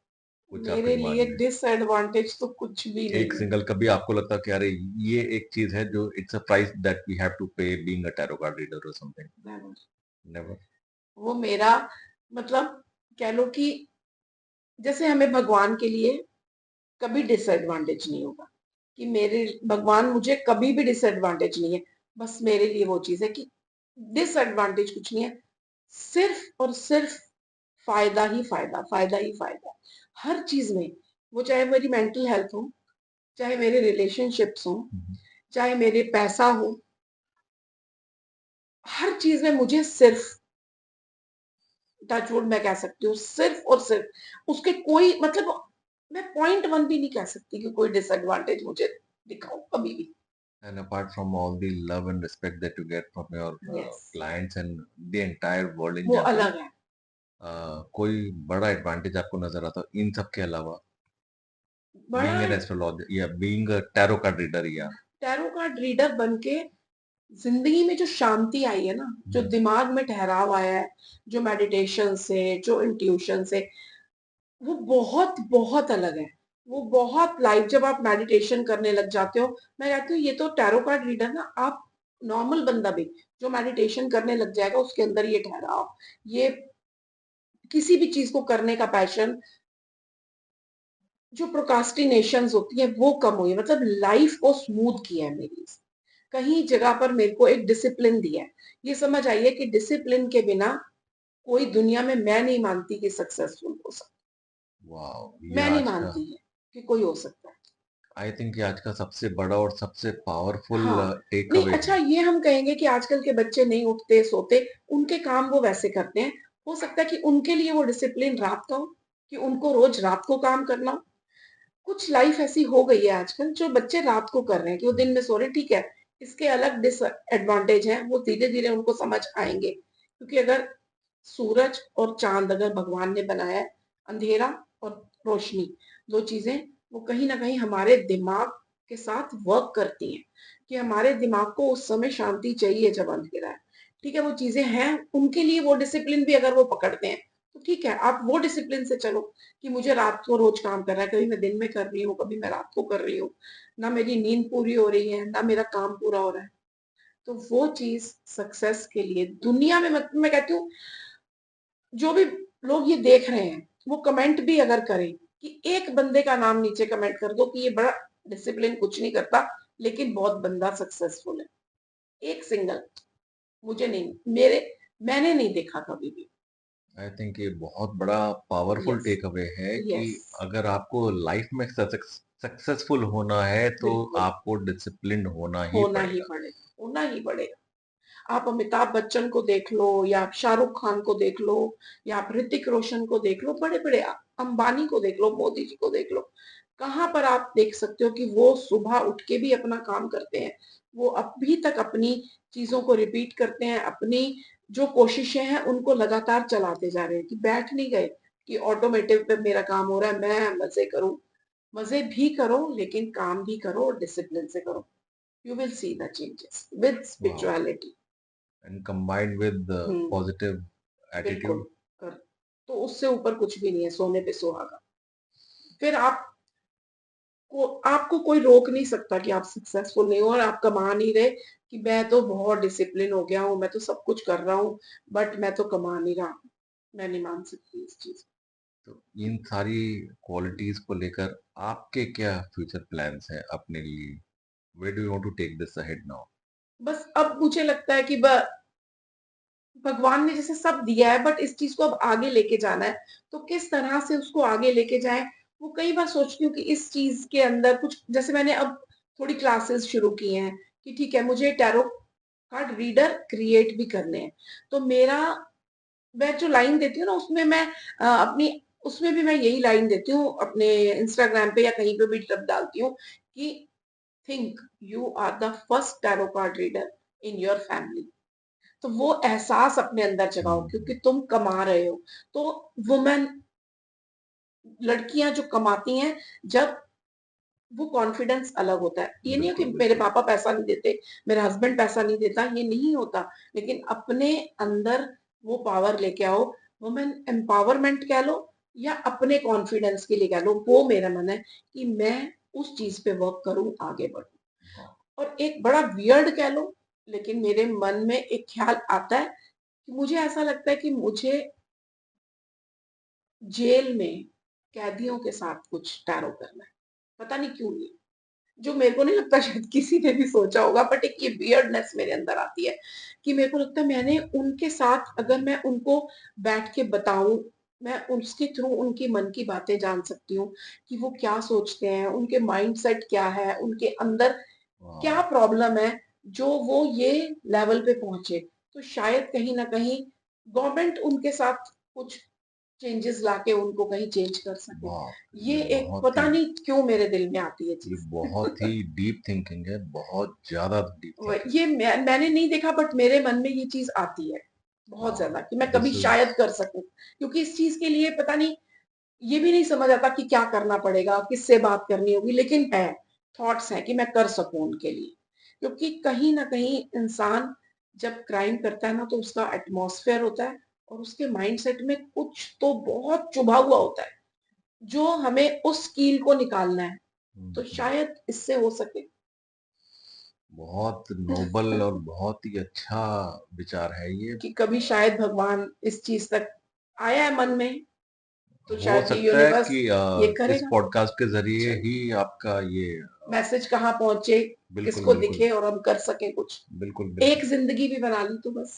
कुछ आपके मेरे दिमाग लिए में डिसएडवांटेज तो कुछ भी एक नहीं है। सिंगल कभी आपको लगता कि अरे ये एक चीज है जो it's a price that we have to pay being a tarot card reader और समथिंग? Never। नेवर। वो मेरा मतलब कह लो कि जैसे हमें भगवान के लिए कभी डिसएडवांटेज नहीं होगा, कि मेरे भगवान मुझे कभी भी डिसएडवांटेज नहीं है। बस मेरे लिए वो चीज है कि डिसएडवांटेज कुछ नहीं है, सिर्फ और सिर्फ फायदा ही फायदा, फायदा ही फायदा हर चीज में। वो चाहे मेरी मेंटल हेल्थ हो, चाहे मेरे रिलेशनशिप्स हो, चाहे मेरे पैसा हो, हर चीज में मुझे सिर्फ, टचवुड मैं कह सकती हूँ, सिर्फ और सिर्फ उसके कोई मतलब मैं .1 भी नहीं कह सकती कि कोई डिसएडवांटेज मुझे दिखाओ कभी भी। And apart from all the love and respect that you get from your yes, clients and the entire world in वो general, अलग है। कोई बड़ा एडवांटेज आपको नजर आता इन सब के अलावा, बड़ा बीइंग एन एस्ट्रोलॉजर या being a tarot card reader या टैरो कार्ड रीडर बन के जिंदगी में जो शांति आई है ना, जो दिमाग में ठहराव आया है, जो मेडिटेशन से, जो इंट्यूशन से, वो बहुत बहुत अलग है। वो बहुत लाइव, जब आप मेडिटेशन करने लग जाते हो, मैं कहती हूँ ये तो टैरो कार्ड रीडर ना, आप नॉर्मल बंदा भी जो मेडिटेशन करने लग जाएगा उसके अंदर ये ठहराव, ये किसी भी चीज को करने का पैशन, जो प्रोकास्टिनेशंस होती है वो कम हुई, मतलब लाइफ को स्मूथ किया है मेरी। कहीं जगह पर मेरे को एक डिसिप्लिन दिया है। ये समझ आइए कि डिसिप्लिन के बिना कोई दुनिया में, मैं नहीं मानती कि सक्सेसफुल हो सकता। वाओ, ये मैं नहीं आज का, मानती है कि कोई हो सकता है। आई थिंक ये आज का सबसे बड़ा और सबसे पावरफुल हाँ, टेक नहीं अवे अच्छा है। ये हम कहेंगे कि आजकल के बच्चे नहीं उठते सोते, उनके काम वो वैसे करते हैं। हो सकता है कि उनके लिए वो डिसिप्लिन रात का हो, कि उनको रोज रात को काम करना हो। कुछ लाइफ ऐसी हो गई है आजकल जो बच्चे रात को कर रहे हैं, कि वो दिन में सो रहे हैं, ठीक है। इसके अलग डिसएडवांटेज हैं, वो धीरे धीरे उनको समझ आएंगे, क्योंकि अगर सूरज और चांद अगर भगवान ने बनाया है, अंधेरा और रोशनी, दो चीजें, वो कहीं ना कहीं हमारे दिमाग के साथ वर्क करती हैं, कि हमारे दिमाग को उस समय शांति चाहिए जब अंधेरा है। ठीक है, वो चीजें हैं उनके लिए, वो डिसिप्लिन भी अगर वो पकड़ते हैं तो ठीक है, आप वो डिसिप्लिन से चलो, कि मुझे रात को रोज काम करना है, कभी मैं दिन में कर रही हूँ, कभी मैं रात को कर रही हूँ, ना मेरी नींद पूरी हो रही है, ना मेरा काम पूरा हो रहा है। तो वो चीज सक्सेस के लिए दुनिया में, मतलब मैं कहती हूँ जो भी लोग ये देख रहे हैं, वो कमेंट भी अगर करें, कि एक बंदे का नाम नीचे कमेंट कर दो कि ये बड़ा डिसिप्लिन कुछ नहीं करता लेकिन बहुत बंदा सक्सेसफुल है, एक सिंगल, मुझे नहीं, मेरे, मैंने नहीं देखा कभी भी। आई थिंक ये बहुत बड़ा पावरफुल यस, टेक अवे है कि यस, अगर आपको लाइफ में सक्सेसफुल होना है तो बिल्कुल, आपको डिसिप्लिन्ड होना ही होना ही पड़ेगा। पड़ेगा, होना ही पड़ेगा। आप अमिताभ बच्चन को देख लो या आप शाहरुख खान को देख लो या आप ऋतिक रोशन को देख लो, बड़े-बड़े अंबानी को देख लो, मोदी जी को देख लो। कहाँ पर आप देख सकते हो कि वो सुबह उठ के भी अपना काम करते हैं। वो अभी तक अपनी चीज़ों को रिपीट करते हैं, अपनी जो कोशिशें हैं उनको लगातार चलाते जा रहे हैं कि बैठ नहीं गए कि ऑटोमेटिक पे मेरा काम हो रहा है, मैं मज़े करूँ। मज़े भी करो लेकिन काम भी करो और डिसिप्लिन से करो। You will see the changes with wow! spirituality. And combined with hmm, positive बिल्कुल, एटीट्यूड। कर तो उससे ऊपर कुछ भी नहीं है सोने पे सुहागा। फिर आपको कोई रोक नहीं सकता कि आप सक्सेसफुल नहीं हो और आप कमा नहीं रहे कि मैं तो बहुत डिसिप्लिन हो गया हूँ, मैं तो सब कुछ कर रहा हूँ, बट मैं तो कमा नहीं रहा। मैं नहीं मान सकती इस चीज़ तो इन सारी क्वालिटीज को लेकर आपके क्या फ्यूचर प्लान्स हैं अपने लिए? Where do you want to take this ahead now? बस अब मुझे लगता है कि ब भगवान ने जैसे सब दिया है बट इस चीज़ को अब आगे लेके जाना है, तो किस तरह से उसको आगे लेके जाएँ, वो कई बार सोचती हूँ कि इस चीज़ के अंदर कुछ जैसे मैंने अब थोड़ी क्लासेस शुरू की हैं, कि ठीक है मुझे टैरो कार्ड रीडर क्रिएट भी करने हैं। तो मेरा मैं जो लाइन देती हूँ ना उसमें मैं अपनी उसमें भी मैं यही लाइन देती हूँ अपने इंस्टाग्राम पे या कहीं पे भी जब डालती हूँ कि think you are the first tarot card reader in your family. तो वो एहसास अपने अंदर जगाओ क्योंकि हुँ, तुम कमा रहे हो। तो वुमेन लड़कियाँ जो कमाती हैं जब वो कॉन्फिडेंस अलग होता है। ये नहीं है कि बिल्कुल, मेरे बिल्कुल। पापा पैसा नहीं देते, मेरा हस्बैंड पैसा नहीं देता, ये नहीं होता। लेकिन अपने अंदर वो पावर लेके आओ, वुमेन एम्पावरमेंट कह लो या अपने कॉन्फिडेंस के लिए कह लो, वो मेरा मन है कि मैं उस चीज़ पे वर्क करूँ, आगे बढ़ूँ। हाँ, और एक बड़ा वियर्ड कह लो, लेकिन मेरे मन में एक ख़्याल आता है कि मुझे ऐसा लगता है कि मुझे जेल में कैदियों के साथ कुछ टैरो करना है। पता नहीं क्यों ये, जो मेरे को नहीं लगता शायद किसी ने भी सोचा होगा बट एक ये वियर्डनेस मेरे अंदर आती है कि मेरे को लगता है मैंने उनके साथ अगर मैं उनको बैठ के बताऊँ, मैं उसके थ्रू उनके मन की बातें जान सकती हूँ कि वो क्या सोचते हैं, उनके माइंडसेट क्या है, उनके अंदर क्या वाह! प्रॉब्लम है, जो वो ये लेवल पे पहुँचे। तो शायद कहीं न कहीं गवर्नमेंट उनके साथ कुछ चेंजेस लाके उनको कहीं चेंज कर सके। बाप रे! ये ये एक बहुत पता ही नहीं क्यों मेरे दिल में आती है ये चीज़। बहुत ही डीप थिंकिंग है, बहुत ज़्यादा डीप व थिंकिंग। ये मैंने नहीं देखा बट मेरे मन में ये चीज़ आती है, बहुत वाओ! ज़्यादा कि मैं कभी दिस इज़ शायद कर सकूँ। क्योंकि इस चीज़ के लिए पता नहीं ये भी नहीं समझ आता कि क्या करना पड़ेगा, किससे बात करनी होगी, लेकिन है, थॉट्स हैं कि मैं कर सकूँ उनके लिए। क्योंकि कहीं न कहीं इंसान जब क्राइम करता है ना तो उसका एटमॉस्फेयर होता है और उसके माइंडसेट में कुछ तो बहुत चुभा हुआ होता है, जो हमें उस कील को निकालना है। हुँ, तो हुँ। शायद इससे हो सके। बहुत नोबल और बहुत ही अच्छा विचार है ये। कि कभी शायद भगवान इस चीज़ तक आया है मन में, तो हो शायद ये सकता है यूनिवर्स कि ये इस करेगा। पॉडकास्ट के ज़रिए चलिए, ही आपका ये मैसेज कहाँ पहुँचे, बिल्कुल, किसको बिल्कुल। दिखे और हम कर सकें कुछ। बिल्कुल, एक बिल्कुल। ज़िंदगी भी बना ली तो बस।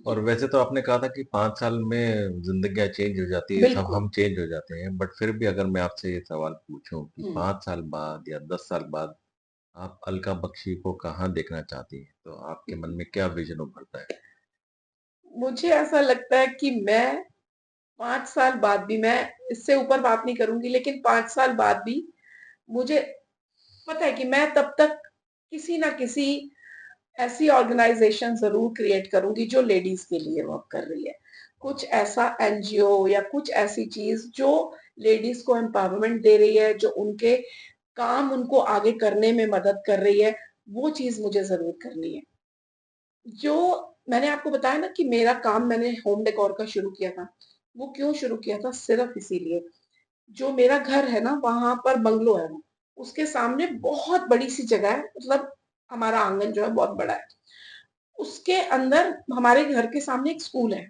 और जी, वैसे तो आपने कहा था कि 5 साल में ज़िंदगियाँ चेंज हो जाती है, सब बिल्कुल। हम चेंज हो जाते हैं। बट फिर भी अगर मैं आपसे ये सवाल पूछूँ कि हुँ, 5 साल बाद या 10 साल बाद आप अलका बख्शी को कहाँ देखना चाहती हैं? तो आपके मन में क्या विज़न उभरता है? मुझे ऐसा लगता है कि मैं 5 साल बाद भी मैं इससे ऊपर बात नहीं करूँगी लेकिन 5 साल बाद भी मुझे पता है कि मैं तब तक किसी न किसी ऐसी ऑर्गेनाइजेशन ज़रूर क्रिएट करूँगी जो लेडीज़ के लिए वर्क कर रही है। कुछ ऐसा एनजीओ या कुछ ऐसी चीज़ जो लेडीज़ को एम्पावरमेंट दे रही है, जो उनके काम उनको आगे करने में मदद कर रही है, वो चीज़ मुझे ज़रूर करनी है। जो मैंने आपको बताया ना कि मेरा काम मैंने होम डेकोर का शुरू किया था। वो क्यों शुरू किया था? सिर्फ़ इसीलिए, जो मेरा घर है ना वहाँ पर बंगलो है वो, उसके सामने बहुत बड़ी-सी जगह है मतलब हमारा आँगन जो है बहुत बड़ा है। उसके अंदर हमारे घर के सामने एक स्कूल है।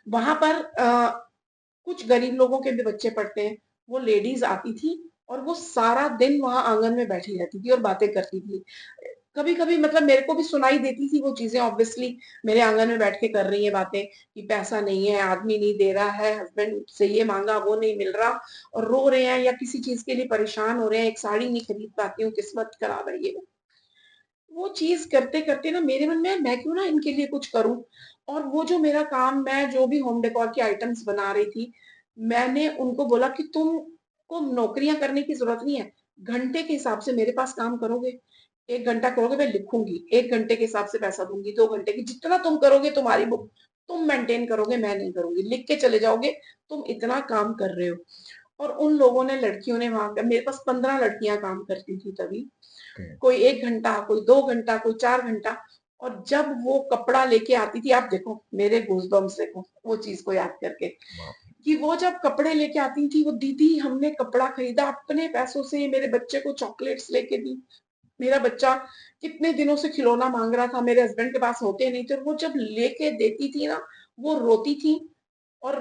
वहाँ पर कुछ गरीब लोगों के भी बच्चे पढ़ते हैं। वो लेडीज़ आती थी और वो सारा दिन वहाँ आँगन में बैठी रहती थी और बातें करती थी। कभी-कभी मतलब मेरे को भी सुनाई देती थी वो चीज़ें, ऑब्वियसली मेरे आँगन में बैठ के कर रही है बातें कि पैसा नहीं है, आदमी नहीं दे रहा है, हस्बैंड से ये माँगा, वो नहीं मिल रहा और रो रहे हैं या किसी चीज़ के लिए परेशान हो रहे हैं, एक साड़ी नहीं खरीद पाती हूँ, किस्मत खराब है ये वो चीज़ करते-करते ना मेरे मन में मैं क्यों ना इनके लिए कुछ करूँ। और वो जो मेरा काम, मैं जो भी होम डेकोर के आइटम्स बना रही थी, मैंने उनको बोला कि तुमको नौकरियाँ करने की ज़रूरत नहीं है, घंटे के हिसाब से मेरे पास काम करोगे, 1 घंटा करोगे मैं लिखूँगी, 1 घंटे के हिसाब से पैसा दूँगी, 2 घंटे की जितना तुम करोगे तुम्हारी बुक, तुम मेंटेन करोगे, मैं नहीं करूँगी, लिख के चले जाओगे, तुम इतना काम कर रहे हो। और उन लोगों ने, लड़कियों ने वहाँ पे, मेरे पास 15 लड़कियाँ काम करती थी तभी। ओके। कोई 1 घंटा, कोई 2 घंटा, कोई 4 घंटा। और जब वो कपड़ा लेके आती थी, आप देखो मेरे गूज़बम्प्स देखो वो चीज़ को याद करके, वाह! कि वो जब कपड़े लेके आती थी, वो दीदी हमने कपड़ा खरीदा अपने पैसों से, मेरे बच्चे को चॉकलेट्स लेके दी। मेरा बच्चा कितने दिनों से खिलौना माँग रहा था, मेरे हस्बैंड के पास होते नहीं थे, वो जब लेके देती थी ना, वो रोती थी। और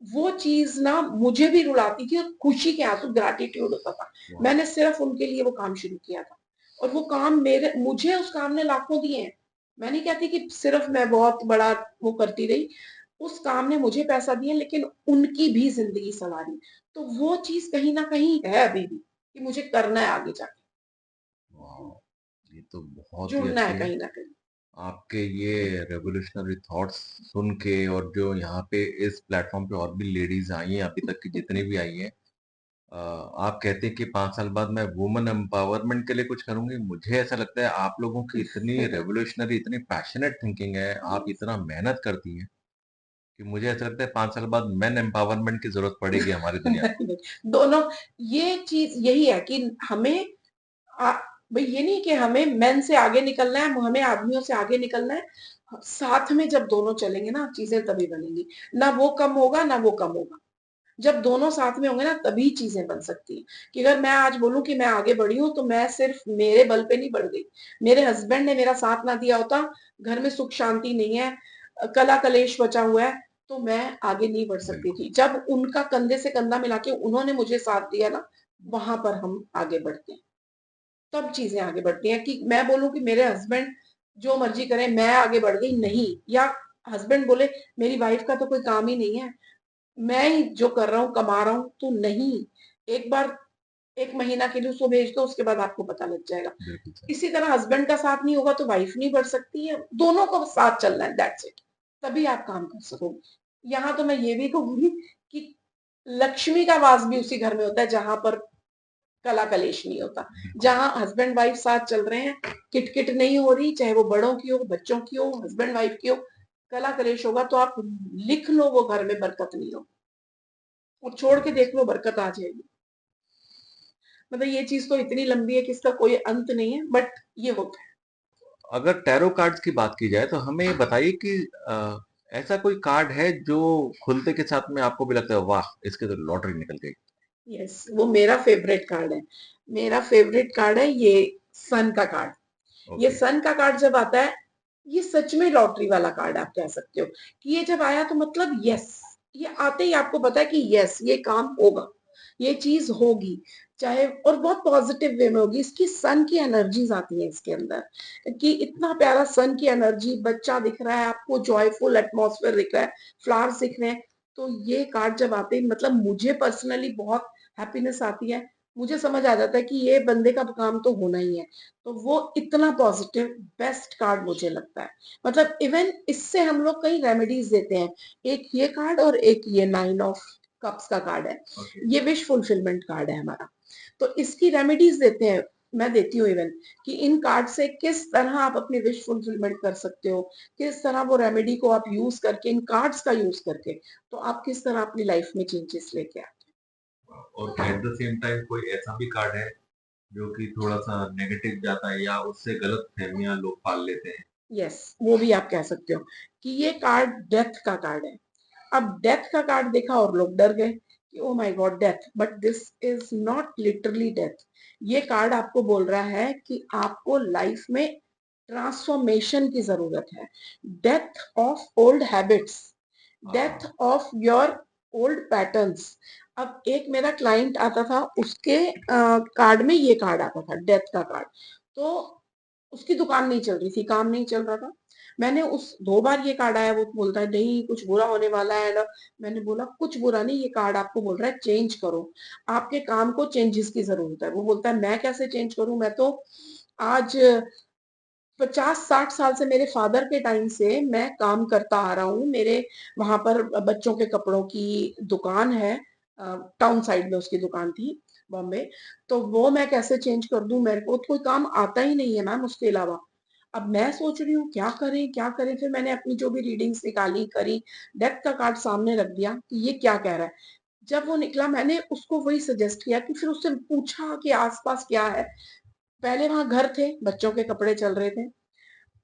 वो चीज़ ना मुझे भी रुलाती थी और खुशी के आँसू, ग्रैटिट्यूड होता था। वाह! मैंने सिर्फ़ उनके लिए वो काम शुरू किया था और वो काम मेरे मुझे उस काम ने लाखों दिए हैं। मैं नहीं कहती कि सिर्फ़ मैं बहुत बड़ा वो करती रही, उस काम ने मुझे पैसा दिया लेकिन उनकी भी ज़िंदगी सँवारी। तो वो चीज़ कहीं न कहीं है अभी भी कि मुझे करना है आगे जाके, वाह! ये तो बहुत ही जुड़ना है अच्छी है। कहीं न कहीं। आपके ये रेवोल्यूशनरी थॉट्स सुन के और जो यहाँ पे इस प्लेटफ़ॉर्म पे और भी लेडीज़ आई हैं, अभी तक की जितनी भी आई हैं, आप कहते हैं कि 5 साल बाद मैं वुमन एम्पावरमेंट के लिए कुछ करूँगी। मुझे ऐसा लगता है आप लोगों की इतनी रेवोल्यूशनरी, इतनी पैशनेट थिंकिंग है, आप इतना मेहनत करती हैं कि मुझे ऐसा लगता है 5 साल बाद मेन एम्पावरमेंट की ज़रूरत पड़ेगी हमारी दुनिया को। नहीं, दोनों, ये चीज़ यही है कि हमें आ, भाई ये नहीं कि हमें मेन से आगे निकलना है, हमें आदमियों से आगे निकलना है। साथ में जब दोनों चलेंगे ना, चीजें तभी बनेंगी। ना वो कम होगा ना वो कम होगा। जब दोनों साथ में होंगे ना, तभी चीजें बन सकती हैं। कि अगर मैं आज बोलूं कि मैं आगे बढ़ी हूं, तो मैं सिर्फ मेरे बल पे नहीं बढ़ गई। मेरे हस्बैंड ने मेरा साथ ना दिया होता, घर में सुख शांति नहीं है, कला कलेश बचा हुआ है, तो मैं आगे नहीं बढ़ सकती बिल्कुल, थी। जब उनका कंधे से कंधा मिला के उन्होंने मुझे साथ दिया ना, वहां पर हम आगे बढ़ते हैं। तब चीजें आगे बढ़ती हैं। कि मैं बोलूं कि मेरे हस्बैंड जो मर्जी करें, मैं आगे बढ़ गई नहीं, या हस्बैंड बोले मेरी वाइफ का तो कोई काम ही नहीं है, मैं ही जो कर रहा हूँ कमा रहा हूँ, तो नहीं। एक बार 1 महीना के लिए उसको भेज दो, उसके बाद आपको पता लग जाएगा। बिल्कुल सही। इसी तरह हस्बैंड का साथ नहीं होगा तो वाइफ नहीं बढ़ सकती है, दोनों को साथ चलना है, दैट्स इट। तभी आप काम कर सकोगे। यहाँ तो मैं ये भी कहूंगी कि लक्ष्मी का वास भी उसी घर में होता है जहां पर कला कलेश नहीं होता। बिल्कुल, जहां हस्बैंड वाइफ साथ चल रहे हैं, किटकिट नहीं हो रही, चाहे वो बड़ों की हो, बच्चों की हो, हस्बैंड वाइफ की हो, कला कलेश होगा तो आप लिख लो वो घर में बरकत नहीं हो। और छोड़ के बिल्कुल देख सही। लो, बरकत आ जाएगी। मतलब ये चीज तो इतनी लंबी है कि इसका कोई अंत नहीं है, बट ये होता है। अगर टैरो कार्ड्स की बात की जाए तो हमें ये बताइए कि ऐसा कोई कार्ड है जो खुलते के साथ में आपको भी लगता है वाह! इसकी तो लॉटरी निकल गई। यस, वो मेरा फेवरेट कार्ड है। मेरा फेवरेट कार्ड है ये, सन का कार्ड। ये ओके, सन का कार्ड जब आता है, ये सच में लॉटरी वाला कार्ड आप कह सकते हो। कि ये जब आया तो मतलब यस, ये आते ही आपको पता है कि यस ये काम होगा, ये चीज होगी। चाहे और बहुत पॉजिटिव वे में होगी। इसकी सन की एनर्जीज आती है इसके अंदर, कि इतना प्यारा सन की एनर्जी, बच्चा दिख रहा है आपको, जॉयफुल एटमॉस्फेयर दिख रहा है, फ्लावर्स दिख रहे हैं। तो ये कार्ड जब आते ही मतलब मुझे पर्सनली बहुत हैप्पीनेस आती है। मुझे समझ आ जाता है कि ये बंदे का काम तो होना ही है। तो वो इतना पॉजिटिव बेस्ट कार्ड मुझे लगता है। मतलब इवन इससे हम लोग कई रेमेडीज देते हैं। एक ये कार्ड और एक ये 9 ऑफ कप्स का कार्ड है। ओके। ये विश फुलफिलमेंट कार्ड है हमारा। तो इसकी रेमेडीज देते हैं, मैं देती हूँ इवन, कि इन कार्ड से किस तरह आप अपनी विश फुलफिलमेंट कर सकते हो, किस तरह वो रेमेडी को आप यूज करके, इन कार्ड्स का यूज करके, तो आप किस तरह अपनी लाइफ में चेंजेस लेके आते और एट द सेम टाइम कोई ऐसा भी कार्ड है जो कि थोड़ा-सा नेगेटिव जाता है या उससे गलतफ़हमियाँ लोग पाल लेते हैं? हो। यस, वो भी आप कह सकते हो कि ये कार्ड डेथ का कार्ड है। अब डेथ का कार्ड देखा और लोग डर गए कि oh my God death, but this is not literally death. ये कार्ड आपको बोल रहा है कि आपको लाइफ में ट्रांसफॉर्मेशन की जरूरत है। Death of old habits, death हाँ, ऑफ योर ओल्ड पैटर्न्स। अब एक मेरा क्लाइंट आता था, उसके कार्ड में ये कार्ड आता था, डेथ का कार्ड। तो उसकी दुकान नहीं चल रही थी, काम नहीं चल रहा था। मैंने उस 2 बार ये कार्ड आया, वो बोलता है नहीं कुछ बुरा होने वाला है ना। मैंने बोला कुछ बुरा नहीं, ये कार्ड आपको बोल रहा है चेंज करो, आपके काम को चेंजेस की जरूरत है। वो बोलता है मैं कैसे चेंज करूं, मैं तो आज 50-60 साल से, मेरे फादर के टाइम से मैं काम करता आ रहा हूँ। मेरे वहां पर बच्चों के कपड़ों की दुकान है, टाउन साइड में उसकी दुकान थी बॉम्बे। तो वो मैं कैसे चेंज कर दूं, मेरे को तो कोई काम आता ही नहीं है मैम उसके अलावा। अब मैं सोच रही हूँ क्या करें क्या करें। फिर मैंने अपनी जो भी रीडिंग्स निकाली करी, डेथ का कार्ड सामने रख दिया कि ये क्या कह रहा है। जब वो निकला मैंने उसको वही सजेस्ट किया कि फिर उससे पूछा कि आसपास क्या है। पहले वहां घर थे, बच्चों के कपड़े चल रहे थे।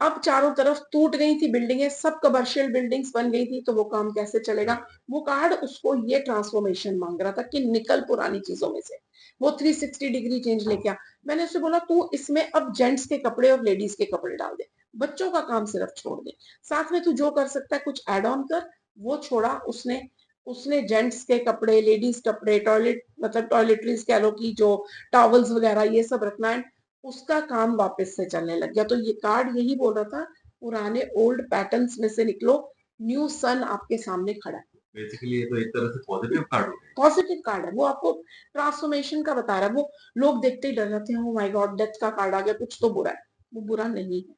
अब चारों तरफ टूट गई थी बिल्डिंगें, सब कमर्शियल बिल्डिंग्स बन गई थी, तो वो काम कैसे चलेगा। वो कार्ड उसको ये ट्रांसफॉर्मेशन मांग रहा था कि निकल पुरानी चीजों में से। वो 360 डिग्री चेंज लेके आ। मैंने उससे बोला तू इसमें अब जेंट्स के कपड़े और लेडीज के कपड़े डाल दे, बच्चों का काम सिर्फ छोड़ दे, साथ में तू जो कर सकता है कुछ एड ऑन कर। वो छोड़ा उसने। उसने जेंट्स के कपड़े, लेडीज कपड़े, टॉयलेट मतलब टॉयलेटरीज कह लो कि जो टॉवल्स वगैरह ये सब रखना है, उसका काम वापस से चलने लग गया। तो ये कार्ड यही बोल रहा था, पुराने ओल्ड पैटर्न्स में से निकलो, न्यू सन आपके सामने खड़ा है। बेसिकली ये तो एक तरह से पॉजिटिव कार्ड हो गया। पॉजिटिव कार्ड है, वो आपको ट्रांसफॉर्मेशन का बता रहा है। वो लोग देखते ही डर जाते हैं, ओ माय गॉड डेथ का कार्ड आ गया, कुछ तो बुरा है। वो बुरा नहीं है।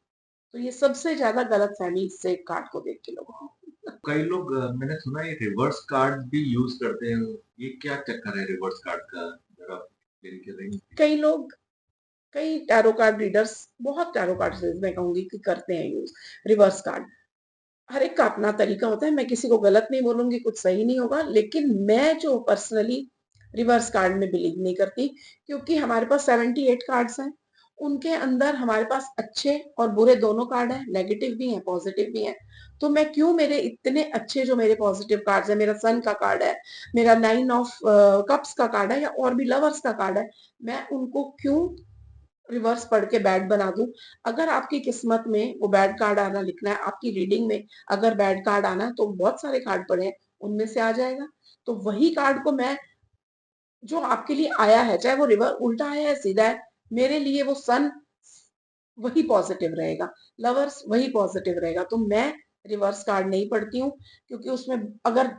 तो ये सबसे ज्यादा गलत फहमी इससे कार्ड को देख के लोगों को। कई लोग मैंने सुना है रिवर्स कार्ड भी यूज करते हैं। ये क्या चक्कर है रिवर्स कार्ड का, जरा एक्सप्लेन करेंगे? कई लोग, कई टैरो कार्ड रीडर्स, बहुत टैरो कार्ड मैं कहूंगी कि करते हैं यूज रिवर्स कार्ड। हर एक का अपना तरीका होता है, मैं किसी को गलत नहीं बोलूंगी, कुछ सही नहीं होगा, लेकिन मैं जो पर्सनली रिवर्स कार्ड में बिलीव नहीं करती, क्योंकि हमारे पास 78 कार्ड्स हैं। उनके अंदर हमारे पास अच्छे और बुरे दोनों कार्ड हैं, नेगेटिव भी हैं पॉजिटिव भी हैं। तो मैं क्यों मेरे इतने अच्छे जो मेरे पॉजिटिव कार्ड्स है, मेरा सन का कार्ड है, मेरा 9 ऑफ कप्स का कार्ड है, या और भी लवर्स का कार्ड है, मैं उनको क्यों रिवर्स पढ़ के बैड बना दूं। अगर आपकी किस्मत में वो बैड कार्ड आना लिखना है, आपकी रीडिंग में अगर बैड कार्ड आना है, तो बहुत सारे कार्ड पड़े हैं, उनमें से आ जाएगा। तो वही कार्ड को मैं, जो आपके लिए आया है, चाहे वो रिवर्स उल्टा आया है सीधा है, मेरे लिए वो सन वही पॉजिटिव रहेगा, लवर्स वही पॉजिटिव रहेगा। तो मैं रिवर्स कार्ड नहीं पढ़ती हूँ, क्योंकि उसमें अगर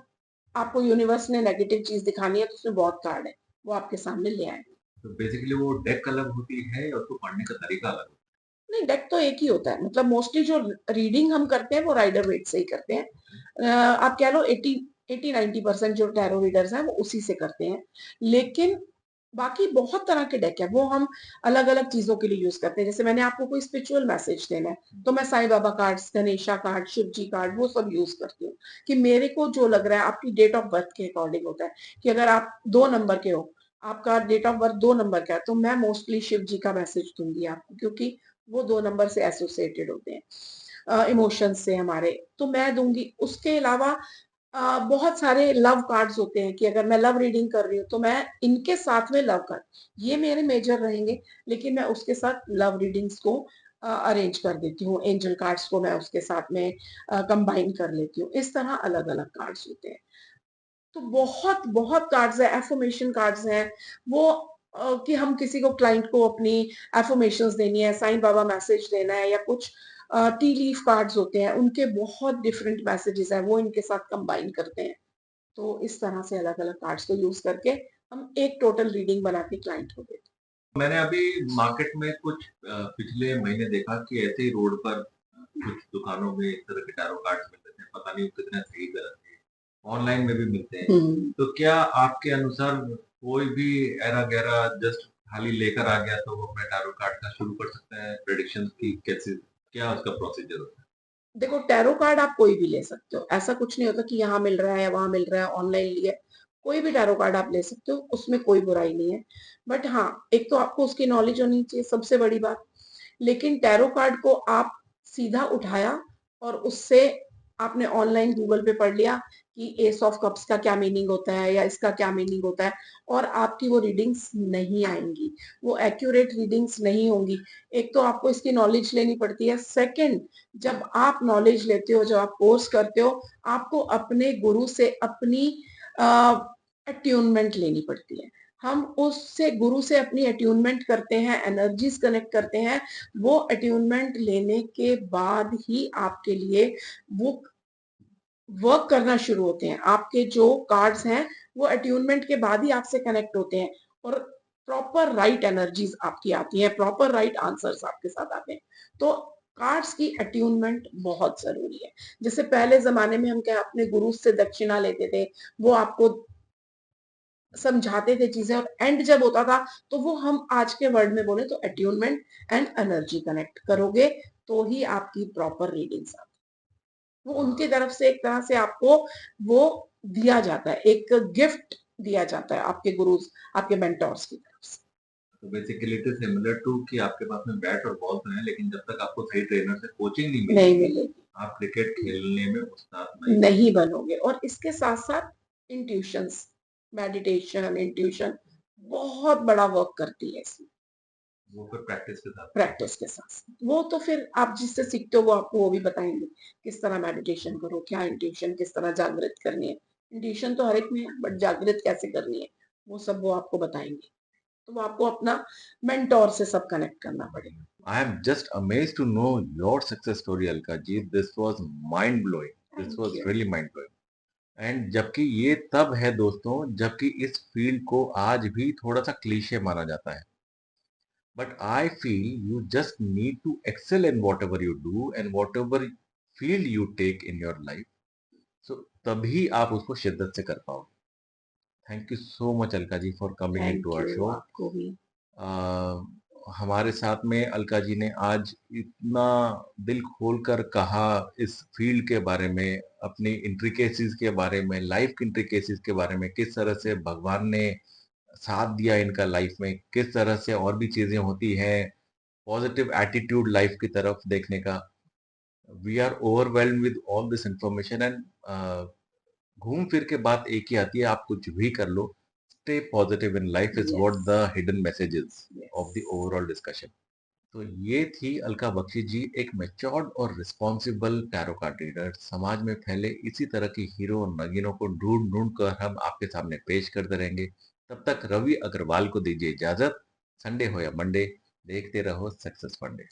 आपको यूनिवर्स ने नेगेटिव चीज दिखानी है तो उसमें बहुत कार्ड है, वो आपके सामने ले आए। तो बेसिकली वो डेक अलग होती है और उसको पढ़ने का तरीका अलग होता नहीं, डेक तो एक ही होता है, मतलब मोस्टली जो रीडिंग हम करते हैं वो राइडर वेट से ही करते हैं। आप कह लो 80-90% जो टैरो रीडर्स हैं वो उसी से करते हैं। लेकिन बाकी बहुत तरह के डेक है, वो हम अलग अलग चीजों के लिए यूज करते हैं। जैसे मैंने आपको कोई स्पिरिचुअल मैसेज देना है, तो मैं साईं बाबा कार्ड्स, गणेशा कार्ड, शिव जी कार्ड, वो सब यूज करती हूँ। कि मेरे को जो लग रहा है, आपकी डेट ऑफ बर्थ के अकॉर्डिंग होता है। कि अगर आप 2 नंबर के हो, आपका डेट ऑफ बर्थ 2 नंबर का है, तो मैं मोस्टली शिव जी का मैसेज दूंगी आपको, क्योंकि वो 2 नंबर से एसोसिएटेड होते हैं इमोशंस से हमारे। तो मैं दूंगी। उसके अलावा बहुत सारे लव कार्ड्स होते हैं, कि अगर मैं लव रीडिंग कर रही हूँ तो मैं इनके साथ में लव कार्ड, ये मेरे मेजर रहेंगे, लेकिन मैं उसके साथ लव रीडिंग्स को अरेंज कर देती हूँ। एंजल कार्ड्स को मैं उसके साथ में कंबाइन कर लेती हूँ। इस तरह अलग अलग कार्ड्स होते हैं। तो बहुत बहुत कार्ड्स है, एफर्मेशन कार्ड्स हैं। वो कि हम किसी को, क्लाइंट को अपनी एफर्मेशंस देनी है, साईं बाबा मैसेज देना है, या कुछ टी लीफ कार्ड्स होते हैं, उनके बहुत डिफरेंट मैसेजेस हैं, वो इनके साथ कंबाइन करते हैं। तो इस तरह से अलग अलग कार्ड्स को यूज करके हम एक टोटल रीडिंग बना के क्लाइंट को देते है। मैंने अभी मार्केट में कुछ पिछले महीने देखा कि ऐसे ही रोड पर कुछ दुकानों में इस तरह के टैरो कार्ड्स मिलते हैं, पता नहीं वो कितने सही गलत है, ऑनलाइन में भी मिलते हैं। हैं। तो क्या आपके अनुसार कोई भी ऐरा गैरा जस्ट खाली लेकर आ गया तो वो अपने टैरो कार्ड का शुरू कर सकता है प्रेडिक्शन की, कैसे क्या उसका प्रोसीजर होता है? देखो, टैरो कार्ड आप कोई भी ले सकते हो, ऐसा कुछ नहीं होता कि यहाँ मिल रहा है या वहां मिल रहा है, ऑनलाइन लिया। कोई भी टैरो कार्ड आप ले सकते हो, उसमें कोई बुराई नहीं है। बट हाँ, एक तो आपको उसकी नॉलेज होनी चाहिए, सबसे बड़ी बात। लेकिन टैरो कार्ड को आप सीधा उठाया और उससे आपने ऑनलाइन गूगल पे पढ़ लिया कि एस ऑफ कप्स का क्या मीनिंग होता है या इसका क्या मीनिंग होता है, और आपकी वो रीडिंग्स नहीं आएंगी, वो एक्यूरेट रीडिंग्स नहीं होंगी। एक तो आपको इसकी नॉलेज लेनी पड़ती है। सेकंड, जब आप नॉलेज लेते हो, जब आप कोर्स करते हो, आपको अपने गुरु से अपनी अट्यूनमेंट लेनी पड़ती है। हम उससे गुरु से अपनी अट्यूनमेंट करते हैं, एनर्जीज कनेक्ट करते हैं। वो अट्यूनमेंट लेने के बाद ही आपके लिए वो वर्क करना शुरू होते हैं। आपके जो कार्ड्स हैं वो अट्यूनमेंट के बाद ही आपसे कनेक्ट होते हैं और प्रॉपर राइट एनर्जीज आपकी आती हैं, प्रॉपर राइट आंसर्स आपके साथ आते हैं। तो कार्ड्स की अट्यूनमेंट बहुत जरूरी है। जैसे पहले जमाने में हम क्या अपने गुरु से दक्षिणा लेते थे, वो आपको समझाते थे चीजें और एंड जब होता था तो वो हम आज के वर्ड में बोले तो अट्यूनमेंट एंड एनर्जी कनेक्ट करोगे तो ही आपकी प्रॉपर रीडिंग्स आती है। वो उनकी तरफ से एक तरह से आपको वो दिया जाता है, एक गिफ्ट दिया जाता है आपके गुरुज, आपके मेंटोर्स की तरफ से। तो basically it is similar to कि आपके पास में बैट और बॉल तो है, लेकिन जब तक आपको सही ट्रेनर से कोचिंग नहीं नहीं मिलेगी मिलेगी, आप क्रिकेट खेलने में उस्ताद नहीं नहीं बनोगे। और इसके साथ साथ इंट्यूशंस, मेडिटेशन, इंट्यूशन बहुत बड़ा वर्क करती है इसमें। वो फिर प्रैक्टिस के साथ प्रैक्टिस के साथ वो तो फिर आप जिससे सीखते हो वो आपको वो भी बताएंगे किस तरह मेडिटेशन करो, क्या इंट्यूशन किस तरह जागृत करनी है। इंट्यूशन तो हर एक में है बट जागृत कैसे करनी है वो सब वो आपको बताएंगे। तो वो आपको अपना मेंटोर से सब कनेक्ट करना पड़ेगा। I am just amazed to know your success story, Alka ji. This was mind blowing. This thank was you. really mind blowing. And जबकि ये तब है दोस्तों जबकि इस फील्ड को आज भी थोड़ा सा क्लीशे माना जाता है, but I feel you just need to excel in whatever you do and whatever field you take in your life, so तभी आप उसको शिद्दत से कर पाओगे। Thank you so much Alka ji for coming in to thank our you show. आपको भी। हमारे साथ में अलका जी ने आज इतना दिल खोलकर कहा इस फील्ड के बारे में, अपनी इंट्रिकेसीज के बारे में, लाइफ की इंट्रिकेसीज के बारे में, किस तरह से भगवान ने साथ दिया इनका लाइफ में, किस तरह से और भी चीजें होती हैं, पॉजिटिव एटीट्यूड लाइफ की तरफ देखने का। We are overwhelmed with all this information and घूम फिर के बात एक ही आती है, आप कुछ भी कर लो, stay positive in life is what yes, the hidden messages yes. Of the overall discussion. तो ये थी अलका बख्शी जी, एक मैच्योर्ड और रिस्पॉन्सिबल टैरो कार्ड रीडर। समाज में फैले इसी तरह की हीरो और नगीनों को ढूंढ ढूंढ कर हम आपके सामने पेश करते रहेंगे। तब तक रवि अग्रवाल को दीजिए इजाजत। संडे हो या मंडे, देखते रहो सक्सेस फंडे।